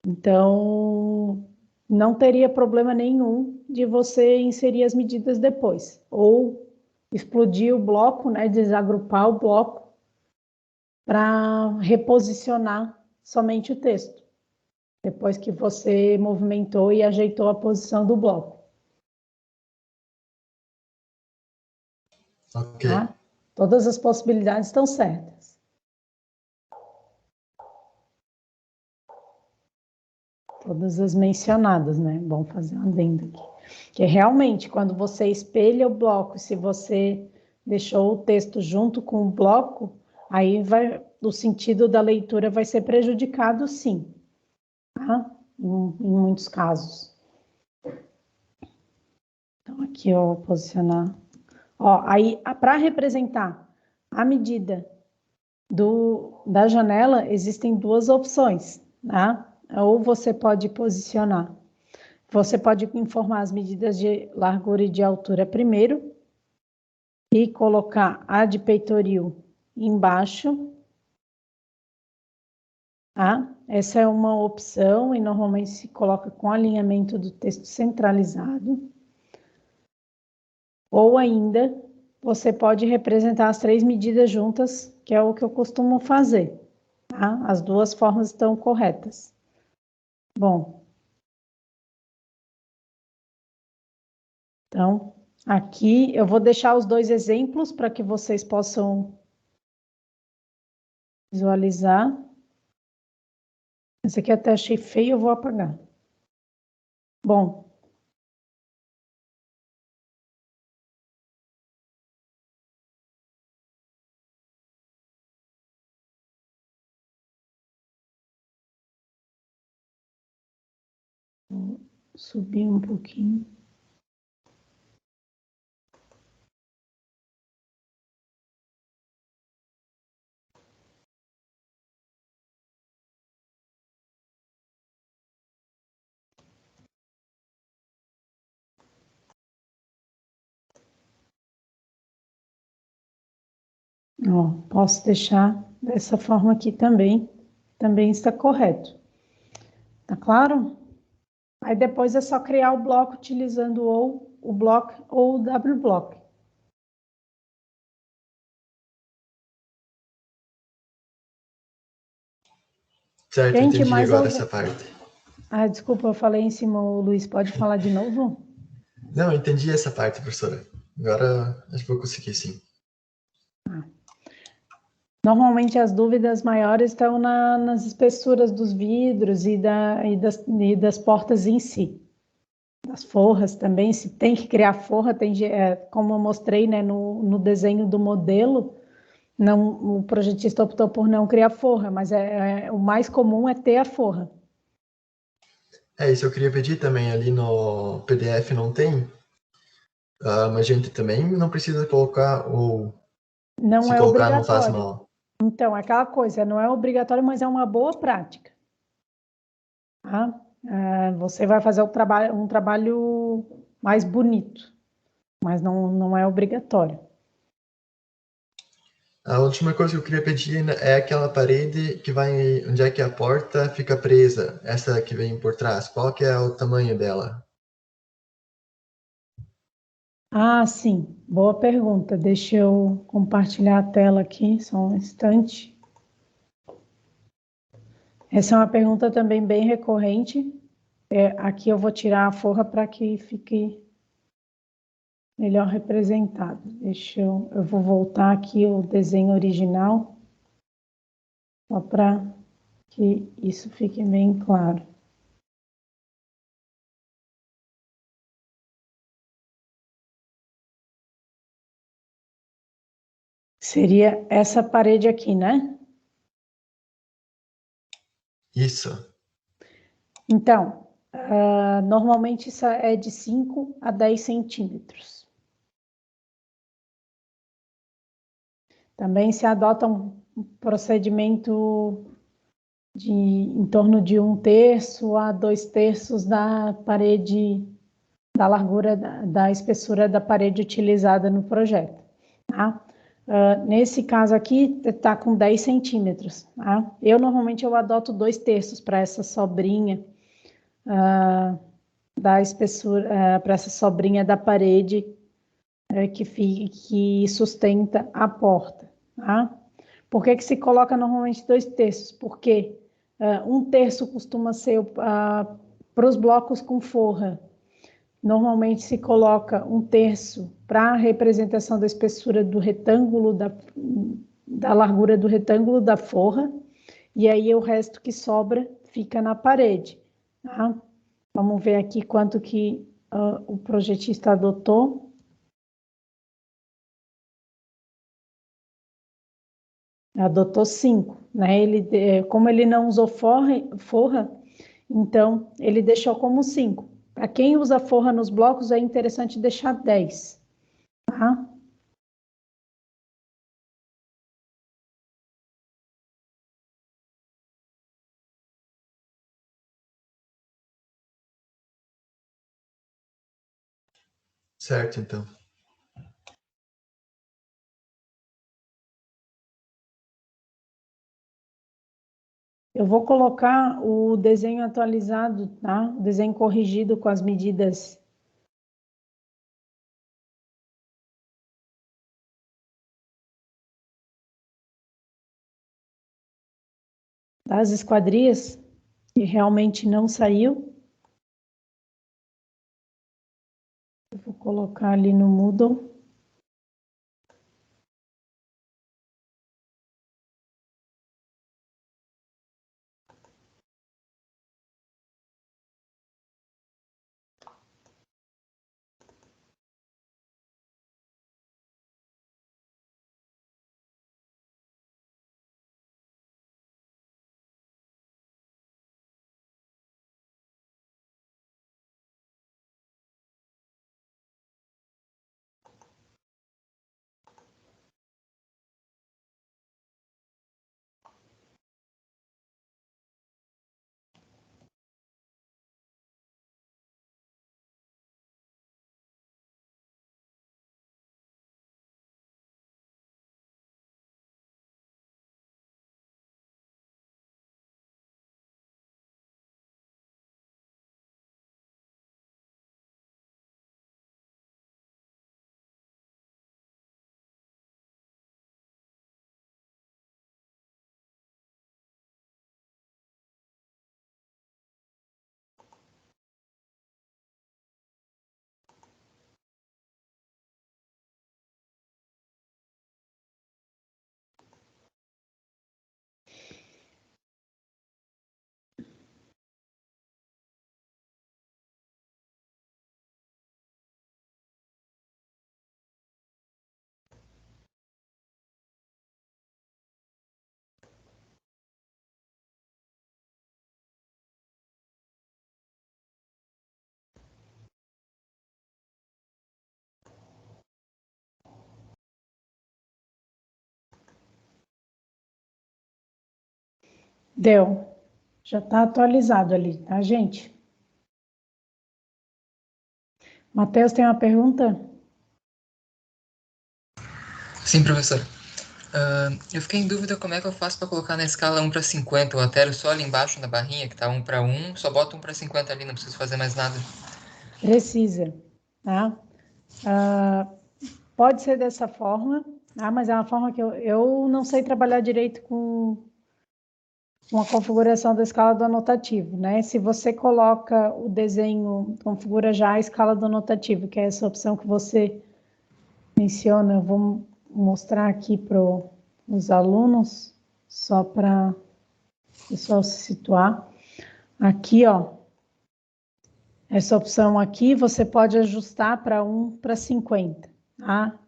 Então, não teria problema nenhum de você inserir as medidas depois, ou explodir o bloco, né, desagrupar o bloco para reposicionar somente o texto, depois que você movimentou e ajeitou a posição do bloco. Ok. Tá? Todas as possibilidades estão certas. Todas as mencionadas, né? Vamos fazer um adendo aqui. Que realmente, quando você espelha o bloco, se você deixou o texto junto com o bloco, aí o sentido da leitura vai ser prejudicado, sim. Tá? Em muitos casos. Então, aqui eu vou posicionar. Ó, aí, para representar a medida da janela, existem duas opções, tá? Ou você pode posicionar. Você pode informar as medidas de largura e de altura primeiro e colocar a de peitoril embaixo, tá? Essa é uma opção e normalmente se coloca com alinhamento do texto centralizado. Ou ainda, você pode representar as 3 medidas juntas, que é o que eu costumo fazer, tá? As duas formas estão corretas. Bom, então, aqui eu vou deixar os 2 exemplos para que vocês possam visualizar. Esse aqui até achei feio, eu vou apagar. Bom, vou subir um pouquinho. Ó, posso deixar dessa forma aqui também está correto. Tá claro? Aí depois é só criar o bloco utilizando ou o block ou o W-block. Certo, Gente, entendi mais agora essa algum... parte. Ah, desculpa, eu falei em cima, Luiz, pode falar de novo? Não, entendi essa parte, professora. Agora acho que vou conseguir, sim. Normalmente as dúvidas maiores estão nas espessuras dos vidros e das portas em si. Das forras também, se tem que criar forra, como eu mostrei, né, no desenho do modelo, não, o projetista optou por não criar forra, mas o mais comum é ter a forra. Isso eu queria pedir também, ali no PDF não tem, mas a gente também não precisa colocar, ou Não se é colocar não faz obrigatório. mal. Então, é aquela coisa, não é obrigatório, mas é uma boa prática. Tá? Você vai fazer um trabalho mais bonito, mas não é obrigatório. A última coisa que eu queria pedir ainda é aquela parede que vai, onde é que a porta fica presa, essa que vem por trás, qual que é o tamanho dela? Ah, sim, boa pergunta. Deixa eu compartilhar a tela aqui, só um instante. Essa é uma pergunta também bem recorrente. Aqui eu vou tirar a forra para que fique melhor representado. Eu vou voltar aqui o desenho original, só para que isso fique bem claro. Seria essa parede aqui, né? Isso. Então, normalmente isso é de 5 a 10 centímetros. Também se adota um procedimento em torno de 1/3 a 2/3 da parede, da largura, da espessura da parede utilizada no projeto. Tá? Nesse caso aqui, está com 10 centímetros. Tá? Normalmente eu adoto 2/3 para essa sobrinha da espessura, para essa sobrinha da parede que sustenta a porta. Tá? Por que se coloca normalmente 2/3? Porque 1/3 costuma ser para os blocos com forra. Normalmente se coloca 1/3 para a representação da espessura do retângulo, da largura do retângulo da forra, e aí o resto que sobra fica na parede. Tá? Vamos ver aqui quanto que o projetista adotou. Adotou 5, né? Como ele não usou forra, então ele deixou como 5. Para quem usa forra nos blocos, é interessante deixar 10, tá? Certo, então. Eu vou colocar o desenho atualizado, tá? O desenho corrigido com as medidas das esquadrias, que realmente não saiu. Eu vou colocar ali no Moodle. Deu. Já está atualizado ali, tá, gente? Matheus, tem uma pergunta? Sim, professor. Eu fiquei em dúvida como é que eu faço para colocar na escala 1:50. Eu altero só ali embaixo na barrinha, que tá 1:1, só boto 1:50 ali, não preciso fazer mais nada. Precisa, tá? Pode ser dessa forma, tá? Mas é uma forma que eu não sei trabalhar direito com uma configuração da escala do anotativo, né? Se você coloca o desenho, configura já a escala do anotativo, que é essa opção que você menciona, eu vou mostrar aqui para os alunos, só para o pessoal se situar. Aqui, ó, essa opção aqui, você pode ajustar para 1:50, tá?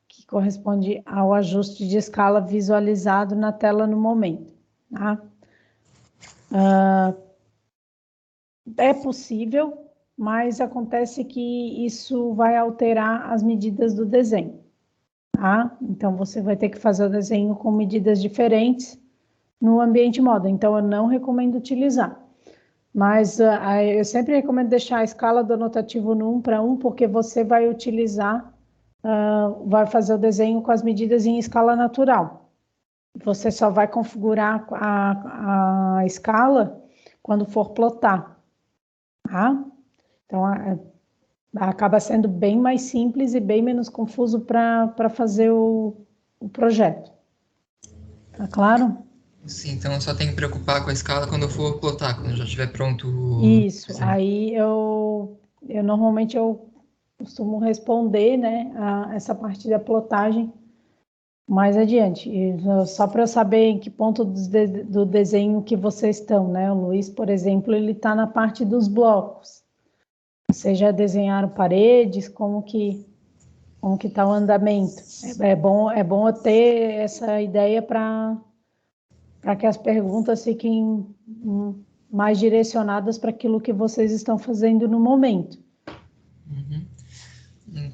Que corresponde ao ajuste de escala visualizado na tela no momento, tá? É possível, mas acontece que isso vai alterar as medidas do desenho, tá? Então, você vai ter que fazer o desenho com medidas diferentes no ambiente moda. Então, eu não recomendo utilizar. Mas eu sempre recomendo deixar a escala do anotativo no 1:1, porque você vai utilizar, vai fazer o desenho com as medidas em escala natural. Você só vai configurar a escala quando for plotar, tá? Então, acaba sendo bem mais simples e bem menos confuso para fazer o projeto. Tá claro? Sim, então eu só tenho que me preocupar com a escala quando eu for plotar, quando já estiver pronto o Isso. desenho. Aí eu normalmente eu costumo responder, né, essa parte da plotagem mais adiante. Só para eu saber em que ponto do desenho que vocês estão, né? O Luiz, por exemplo, ele está na parte dos blocos. Vocês já desenharam paredes? Como que está o andamento? É bom eu ter essa ideia para que as perguntas fiquem mais direcionadas para aquilo que vocês estão fazendo no momento. Uhum.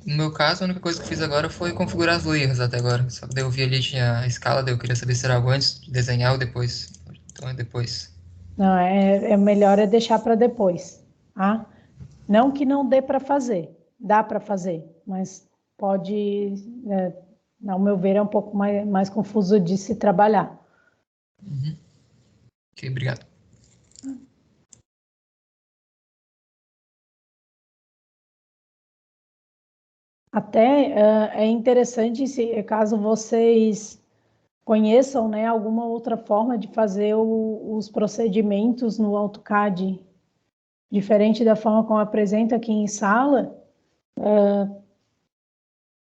No meu caso, a única coisa que eu fiz agora foi configurar as layers até agora. Só que daí eu vi ali tinha a escala, daí eu queria saber se era algo antes de desenhar ou depois. Então é depois. Não, é melhor é deixar para depois, tá? Não que não dê para fazer, dá para fazer, mas pode, ao meu ver, é um pouco mais confuso de se trabalhar. Uhum. Ok, obrigado. Até é interessante se caso vocês conheçam, né, alguma outra forma de fazer os procedimentos no AutoCAD diferente da forma como apresenta aqui em sala,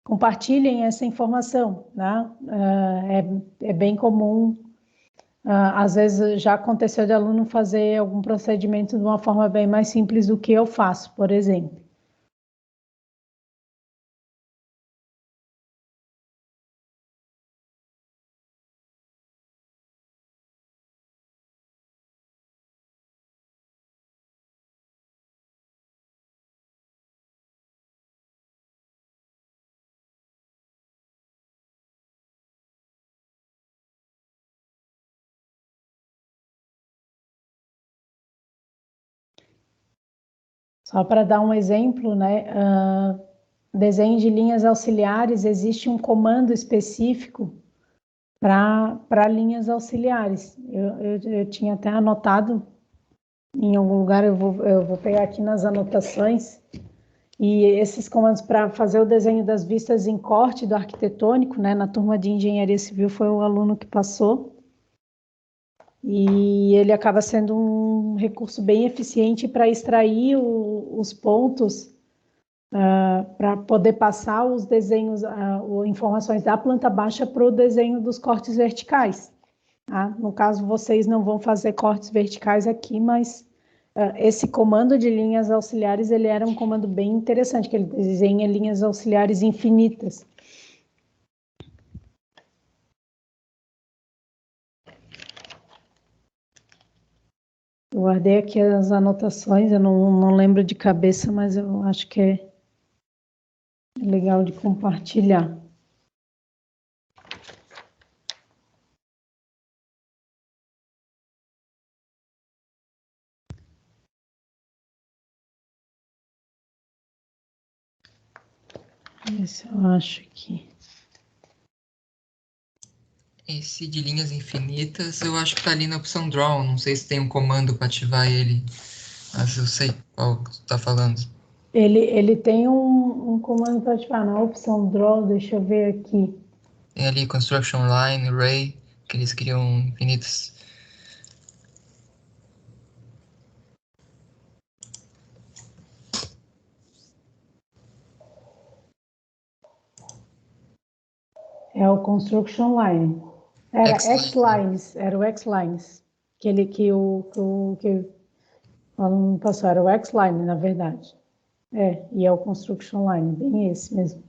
compartilhem essa informação, né? É bem comum, às vezes já aconteceu de aluno fazer algum procedimento de uma forma bem mais simples do que eu faço, por exemplo. Só para dar um exemplo, né? Desenho de linhas auxiliares, existe um comando específico para linhas auxiliares. Eu tinha até anotado em algum lugar, eu vou pegar aqui nas anotações, e esses comandos para fazer o desenho das vistas em corte do arquitetônico, né? Na turma de engenharia civil foi o aluno que passou, e ele acaba sendo um recurso bem eficiente para extrair os pontos para poder passar os desenhos, informações da planta baixa para o desenho dos cortes verticais. Tá? No caso, vocês não vão fazer cortes verticais aqui, mas esse comando de linhas auxiliares, ele era um comando bem interessante, que ele desenha linhas auxiliares infinitas. Eu guardei aqui as anotações, eu não lembro de cabeça, mas eu acho que é legal de compartilhar. Esse eu acho aqui. Esse de linhas infinitas, eu acho que tá ali na opção Draw. Não sei se tem um comando para ativar ele. Mas eu sei qual que tu tá falando. Ele tem um comando para ativar na opção Draw, deixa eu ver aqui. Tem ali Construction Line, Array, que eles criam infinitas. É o Construction Line. Era X-Line. X-Lines, era o X-Lines. Que o aluno passou, era o X-Line, na verdade. E é o Construction Line, bem esse mesmo.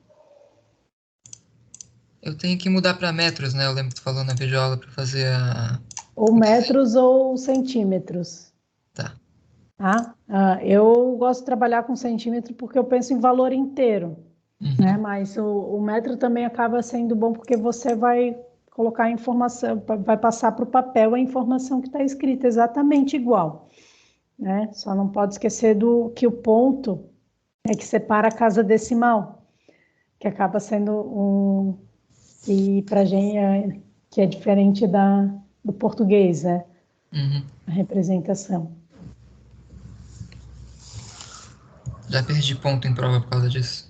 Eu tenho que mudar para metros, né? Eu lembro que tu falou na videoaula para fazer a. Ou metros ou centímetros. Tá. Tá? Eu gosto de trabalhar com centímetro porque eu penso em valor inteiro, né? Uhum. Mas o metro também acaba sendo bom porque você vai colocar a informação, vai passar para o papel a informação que está escrita exatamente igual, né? Só não pode esquecer do que o ponto é que separa a casa decimal, que acaba sendo e para gente que é diferente do português, né? Uhum. A representação. Já perdi ponto em prova por causa disso.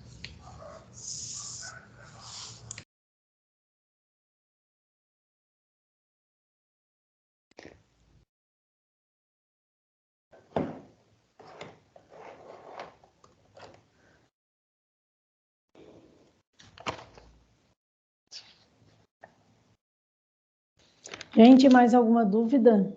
Gente, mais alguma dúvida?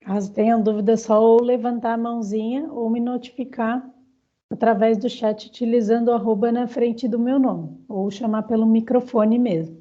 Caso tenham dúvida, é só ou levantar a mãozinha ou me notificar através do chat utilizando o arroba na frente do meu nome, ou chamar pelo microfone mesmo.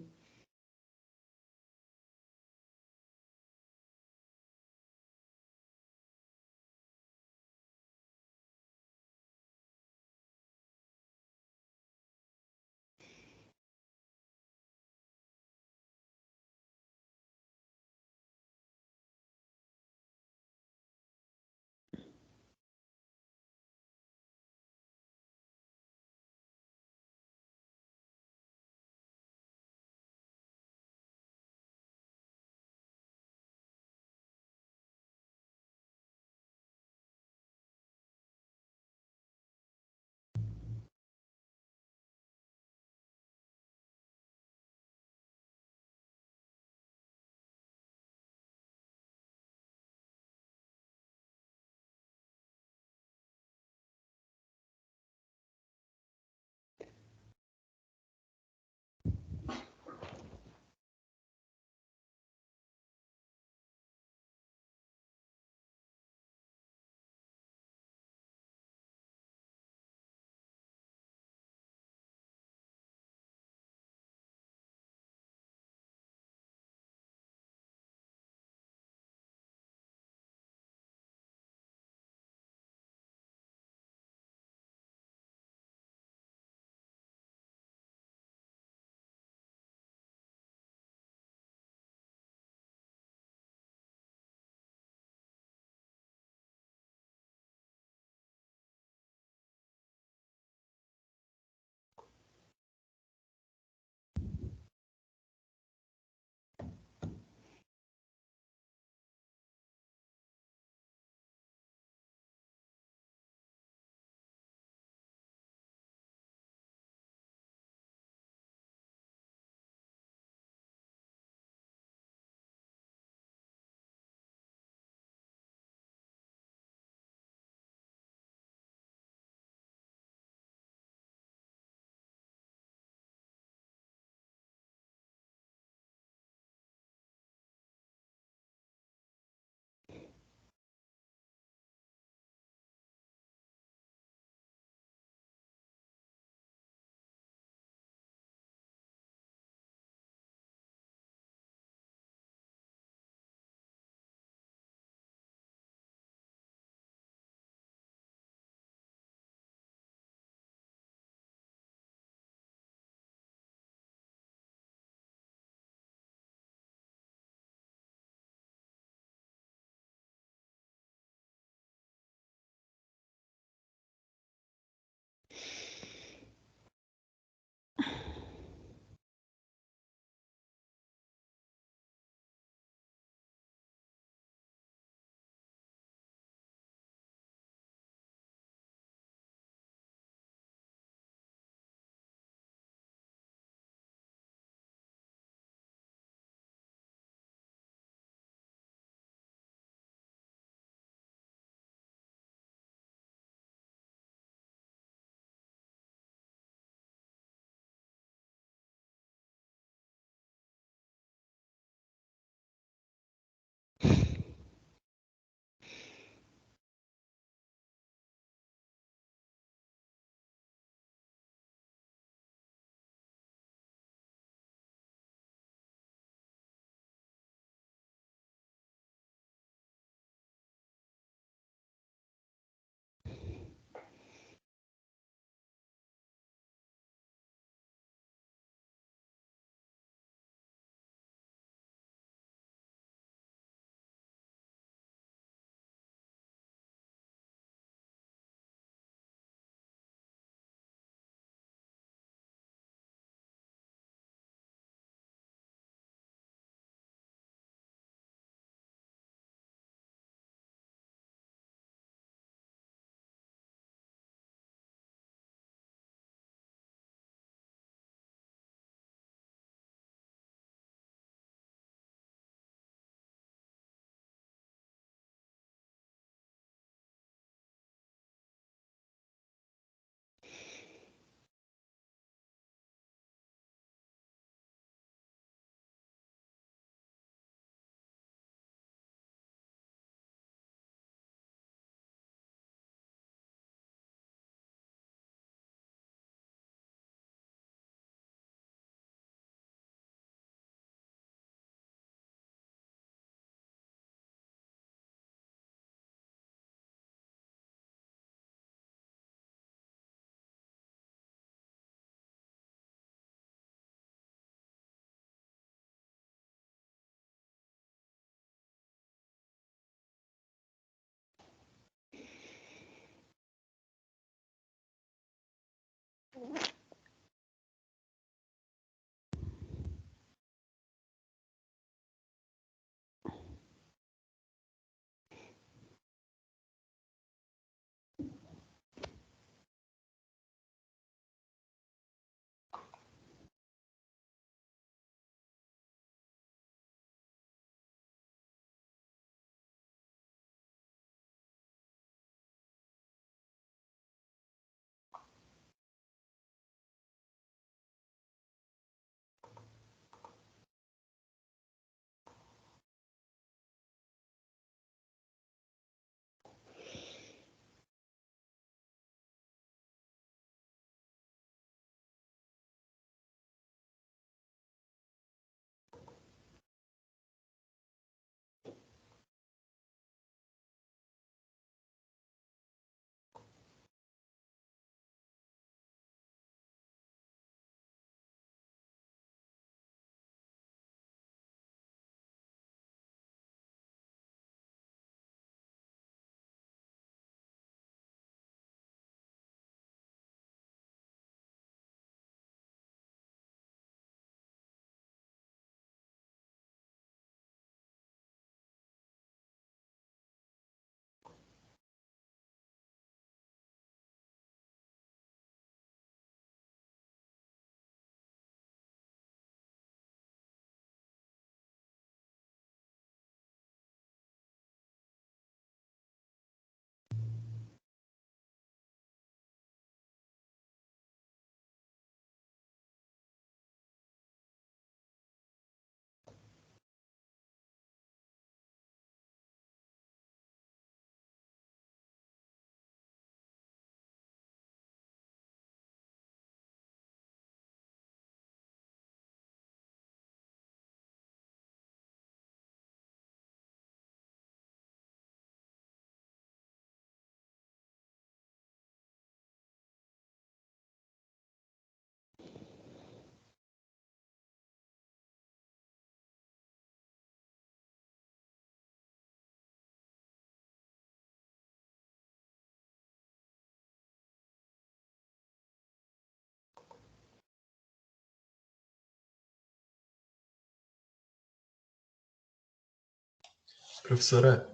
Professora,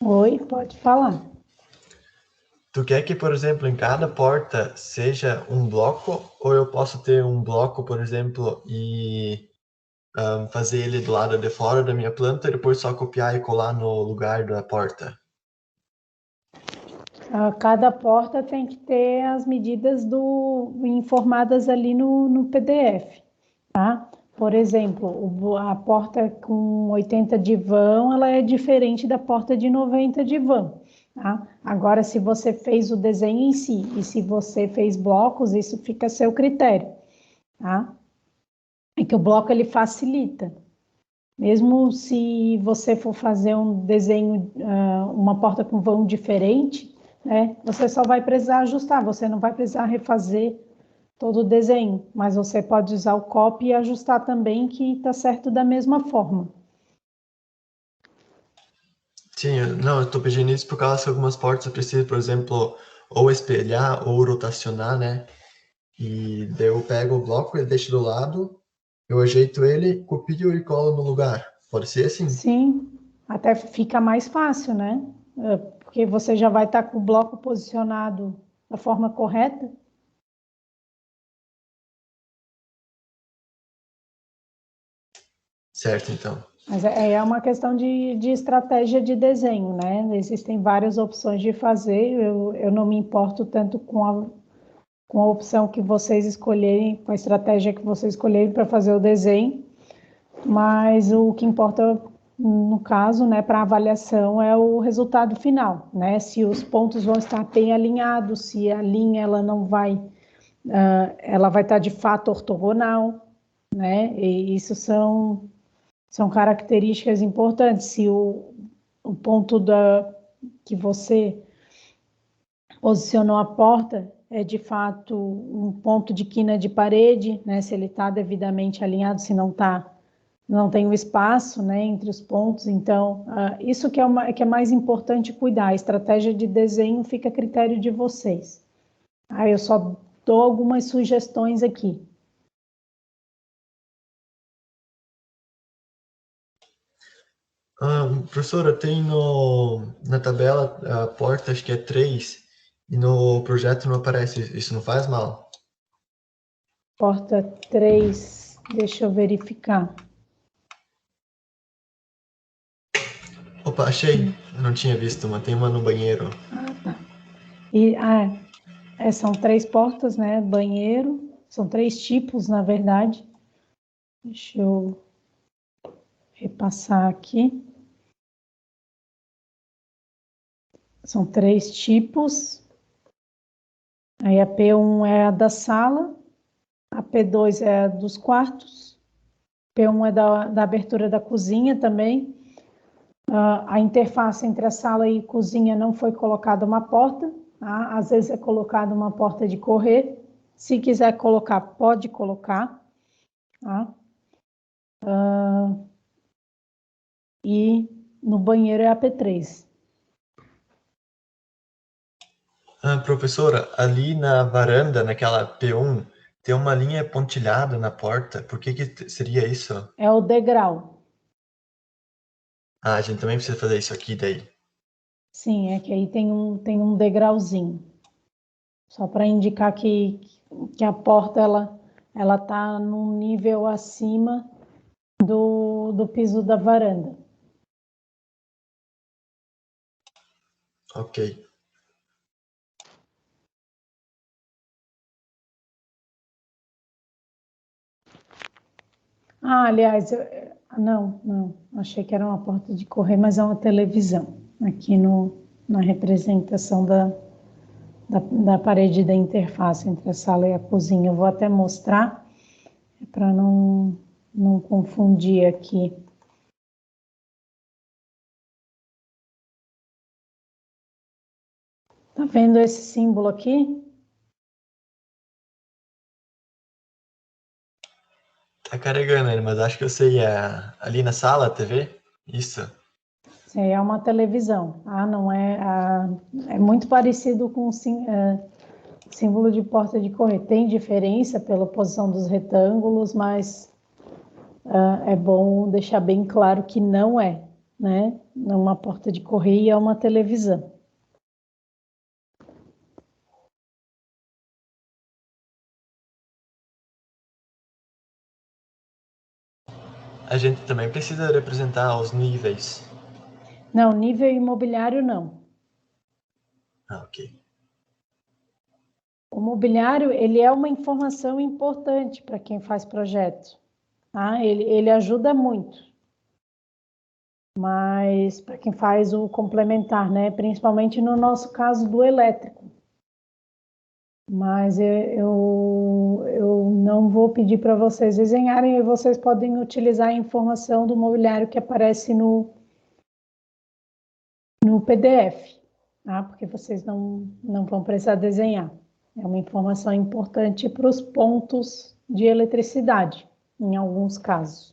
Oi, pode falar. tu quer que, por exemplo, em cada porta seja um bloco, ou eu posso ter um bloco, por exemplo, e fazer ele do lado de fora da minha planta e depois só copiar e colar no lugar da porta? Cada porta tem que ter as medidas informadas ali no PDF, tá? Por exemplo, a porta com 80 de vão, ela é diferente da porta de 90 de vão, tá? Agora, se você fez o desenho em si e se você fez blocos, isso fica a seu critério, tá? É que o bloco ele facilita. Mesmo se você for fazer um desenho, uma porta com vão diferente, né, você só vai precisar ajustar, você não vai precisar refazer todo o desenho, mas você pode usar o copy e ajustar também, que está certo da mesma forma. Sim, não, eu tô pedindo isso por causa que algumas portas eu preciso, por exemplo, ou espelhar ou rotacionar, né? E daí eu pego o bloco e deixo do lado, eu ajeito ele, copio e colo no lugar. Pode ser assim? Sim, até fica mais fácil, né? Porque você já vai estar com o bloco posicionado da forma correta. Certo, então. Mas é uma questão de estratégia de desenho, né? Existem várias opções de fazer. Eu não me importo tanto com a opção que vocês escolherem, com a estratégia que vocês escolherem para fazer o desenho, mas o que importa, no caso, né, para avaliação, é o resultado final, né? Se os pontos vão estar bem alinhados, se a linha ela não vai, ela vai estar de fato ortogonal, né? E isso são características importantes. Se o ponto que você posicionou a porta é de fato um ponto de quina de parede, né? Se ele está devidamente alinhado, se não está, não tem o espaço, né, entre os pontos. Então, isso que é mais importante cuidar. A estratégia de desenho fica a critério de vocês. Eu só dou algumas sugestões aqui. Professora, tem na tabela a porta, acho que é 3 e no projeto não aparece. Isso não faz mal? Porta 3, deixa eu verificar. Opa, achei. Eu não tinha visto uma. Tem uma no banheiro. Tá. São 3 portas, né? Banheiro. São 3 tipos, na verdade. Deixa eu repassar aqui. São 3 tipos. Aí a P1 é a da sala, a P2 é a dos quartos, P1 é da abertura da cozinha também. A interface entre a sala e cozinha não foi colocada uma porta, tá? Às vezes é colocada uma porta de correr. Se quiser colocar, pode colocar. Tá? E no banheiro é a P3. Professora, ali na varanda, naquela P1, tem uma linha pontilhada na porta. Por que seria isso? É o degrau. A gente também precisa fazer isso aqui daí. Sim, é que aí tem um degrauzinho. Só para indicar que a porta ela tá num nível acima do piso da varanda. Ok. Aliás, não, achei que era uma porta de correr, mas é uma televisão aqui na representação da parede da interface entre a sala e a cozinha. Eu vou até mostrar para não confundir aqui. Tá vendo esse símbolo aqui? Tá carregando ele, mas acho que eu sei. Ali na sala, a TV? Isso. Sim, é uma televisão. Não é? É muito parecido com o símbolo de porta de correr. Tem diferença pela posição dos retângulos, mas é bom deixar bem claro que não é. né? Uma porta de correio é uma televisão. A gente também precisa representar os níveis. Não, nível imobiliário não. Ah, ok. O mobiliário, ele é uma informação importante para quem faz projeto, tá? Ele ajuda muito, mas para quem faz o complementar, né? Principalmente no nosso caso do elétrico. Mas eu não vou pedir para vocês desenharem, e vocês podem utilizar a informação do mobiliário que aparece no PDF, tá? Porque vocês não vão precisar desenhar. É uma informação importante para os pontos de eletricidade, em alguns casos.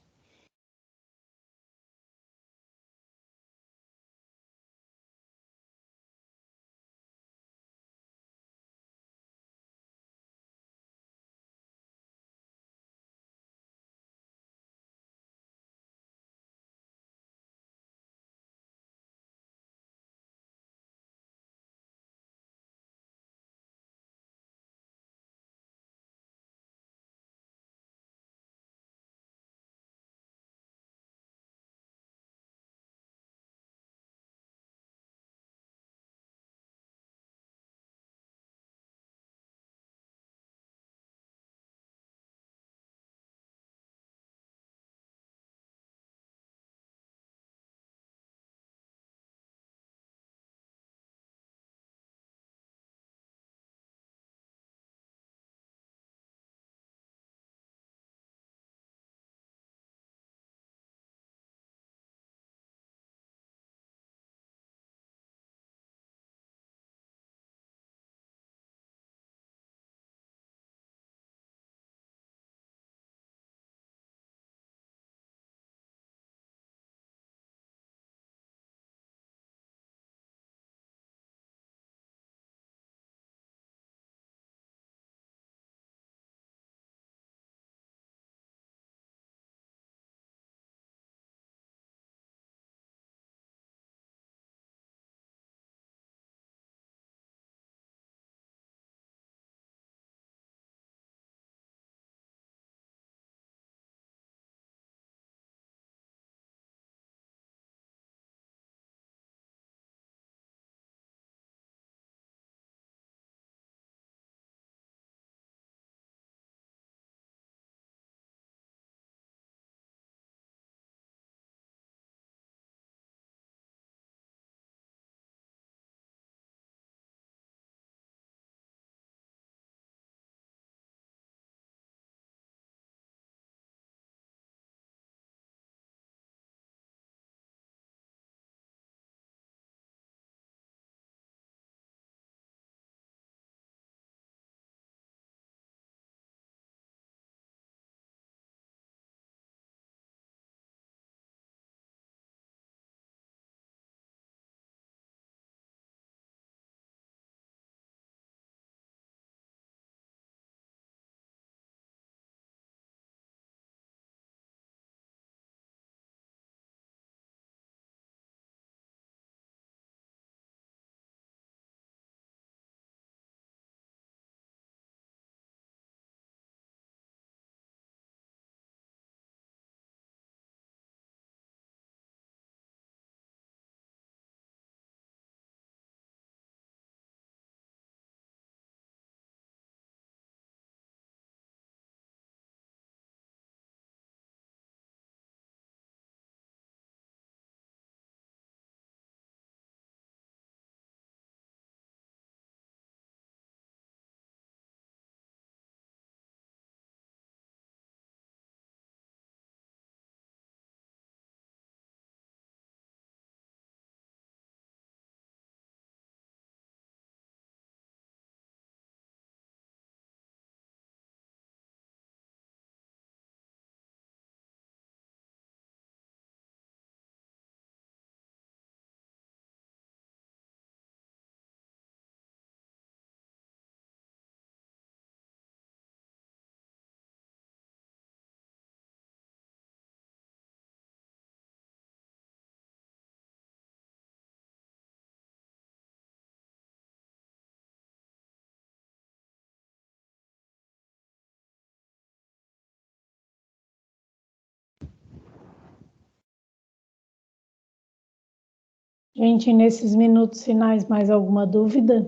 Gente, nesses minutos finais, mais alguma dúvida?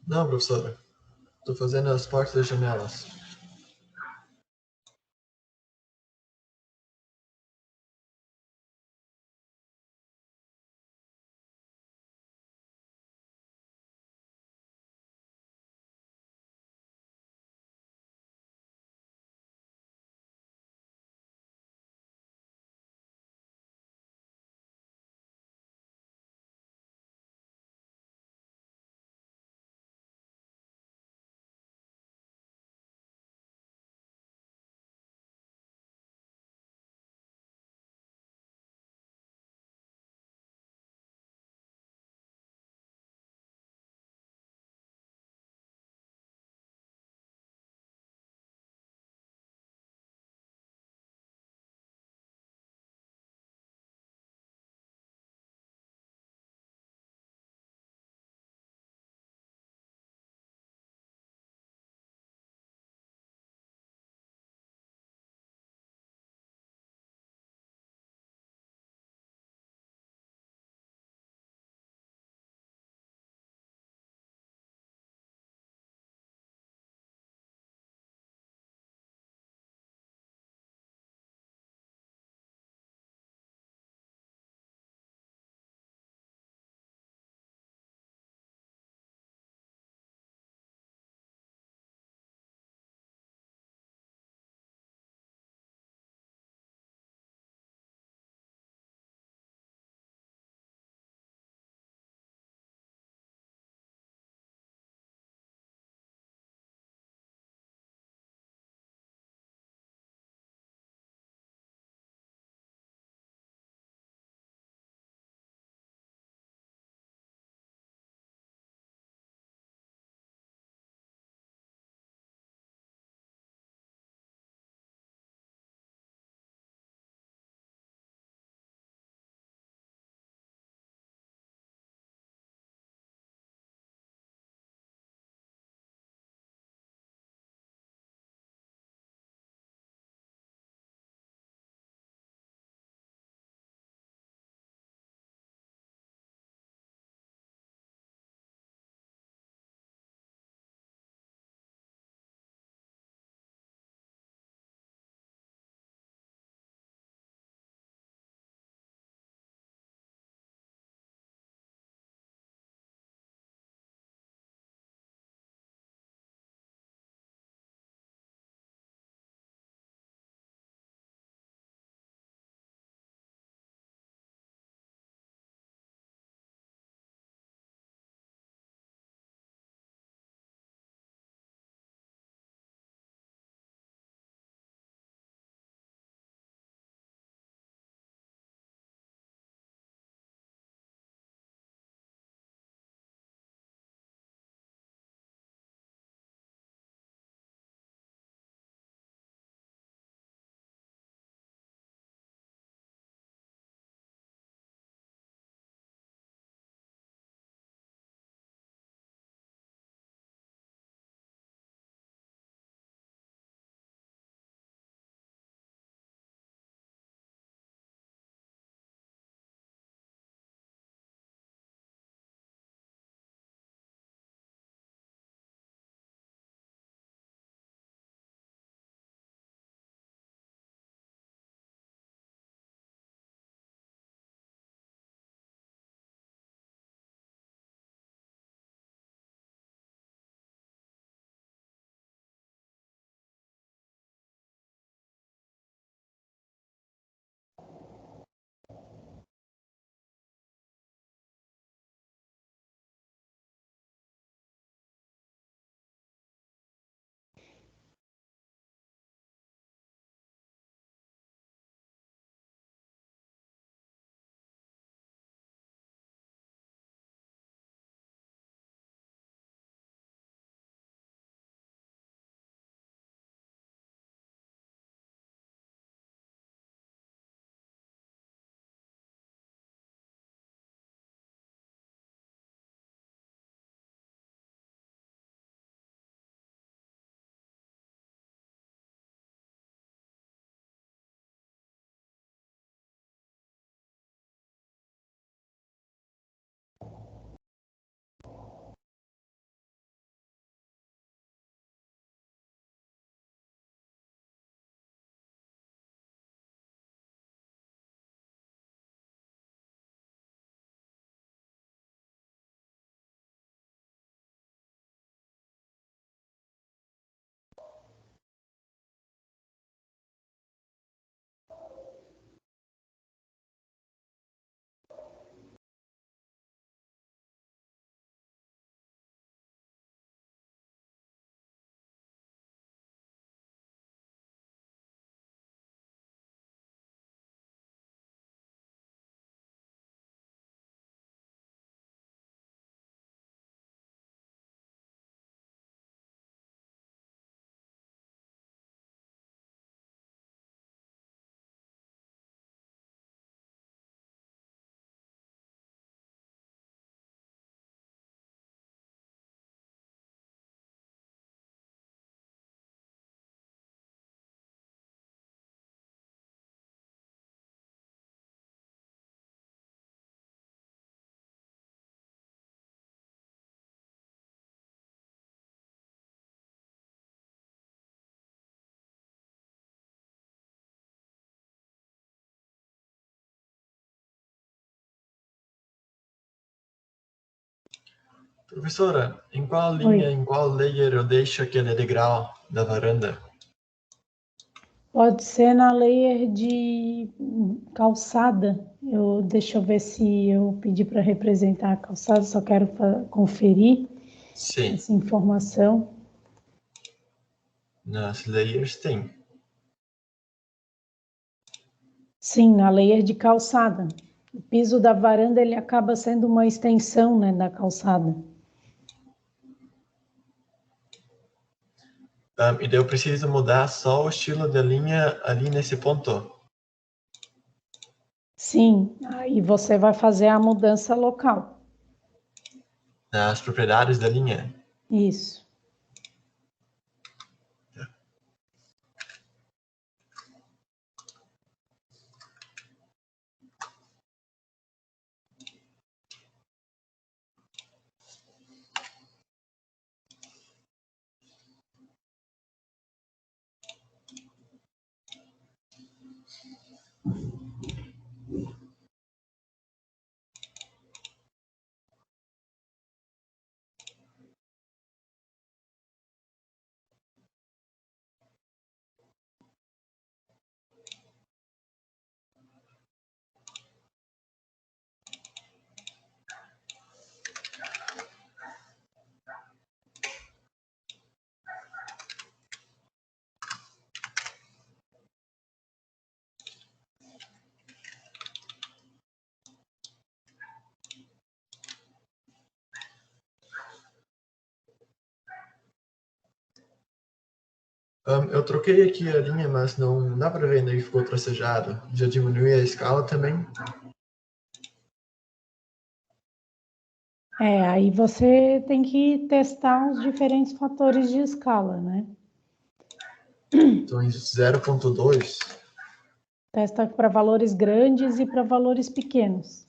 Não, professora. Estou fazendo as portas e janelas. Professora, em qual linha, em qual layer eu deixo aquele degrau da varanda? Pode ser na layer de calçada. Deixa eu ver se eu pedi para representar a calçada, só quero conferir Sim, essa informação. nas layers tem. Sim, na layer de calçada. O piso da varanda ele acaba sendo uma extensão, né, da calçada. E daí eu preciso mudar só o estilo da linha ali nesse ponto. Sim, aí você vai fazer a mudança local. Nas propriedades da linha. Isso. Eu troquei aqui a linha, mas não dá para ver onde ficou tracejado. Já diminui a escala também. Aí você tem que testar os diferentes fatores de escala, né? Então, em 0.2. Testa para valores grandes e para valores pequenos.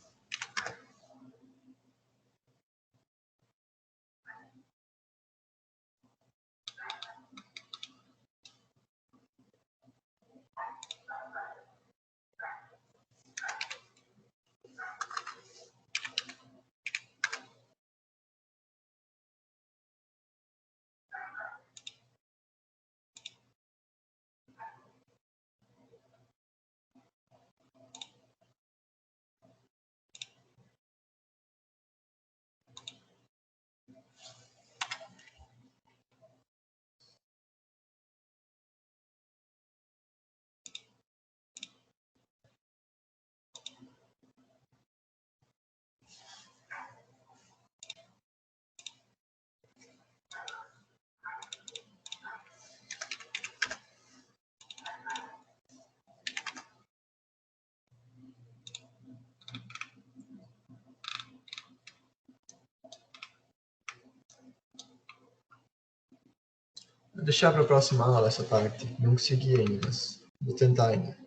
Vou deixar para a próxima aula essa parte. Não consegui ainda, mas vou tentar ainda.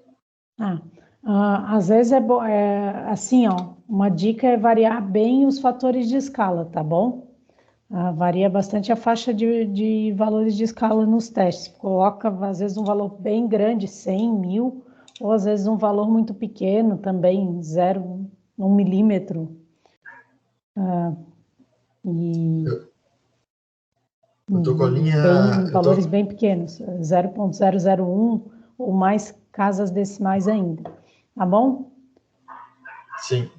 Às vezes assim, ó, uma dica é variar bem os fatores de escala, tá bom? Varia bastante a faixa de valores de escala nos testes. Coloca, às vezes, um valor bem grande, 100, 1000, ou às vezes um valor muito pequeno também, 1 milímetro. Eu tô com a linha. Valores bem pequenos, 0,001 ou mais casas decimais ainda. Tá bom? Sim.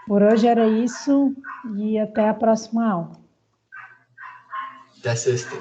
Por hoje era isso e até a próxima aula. Até sexta.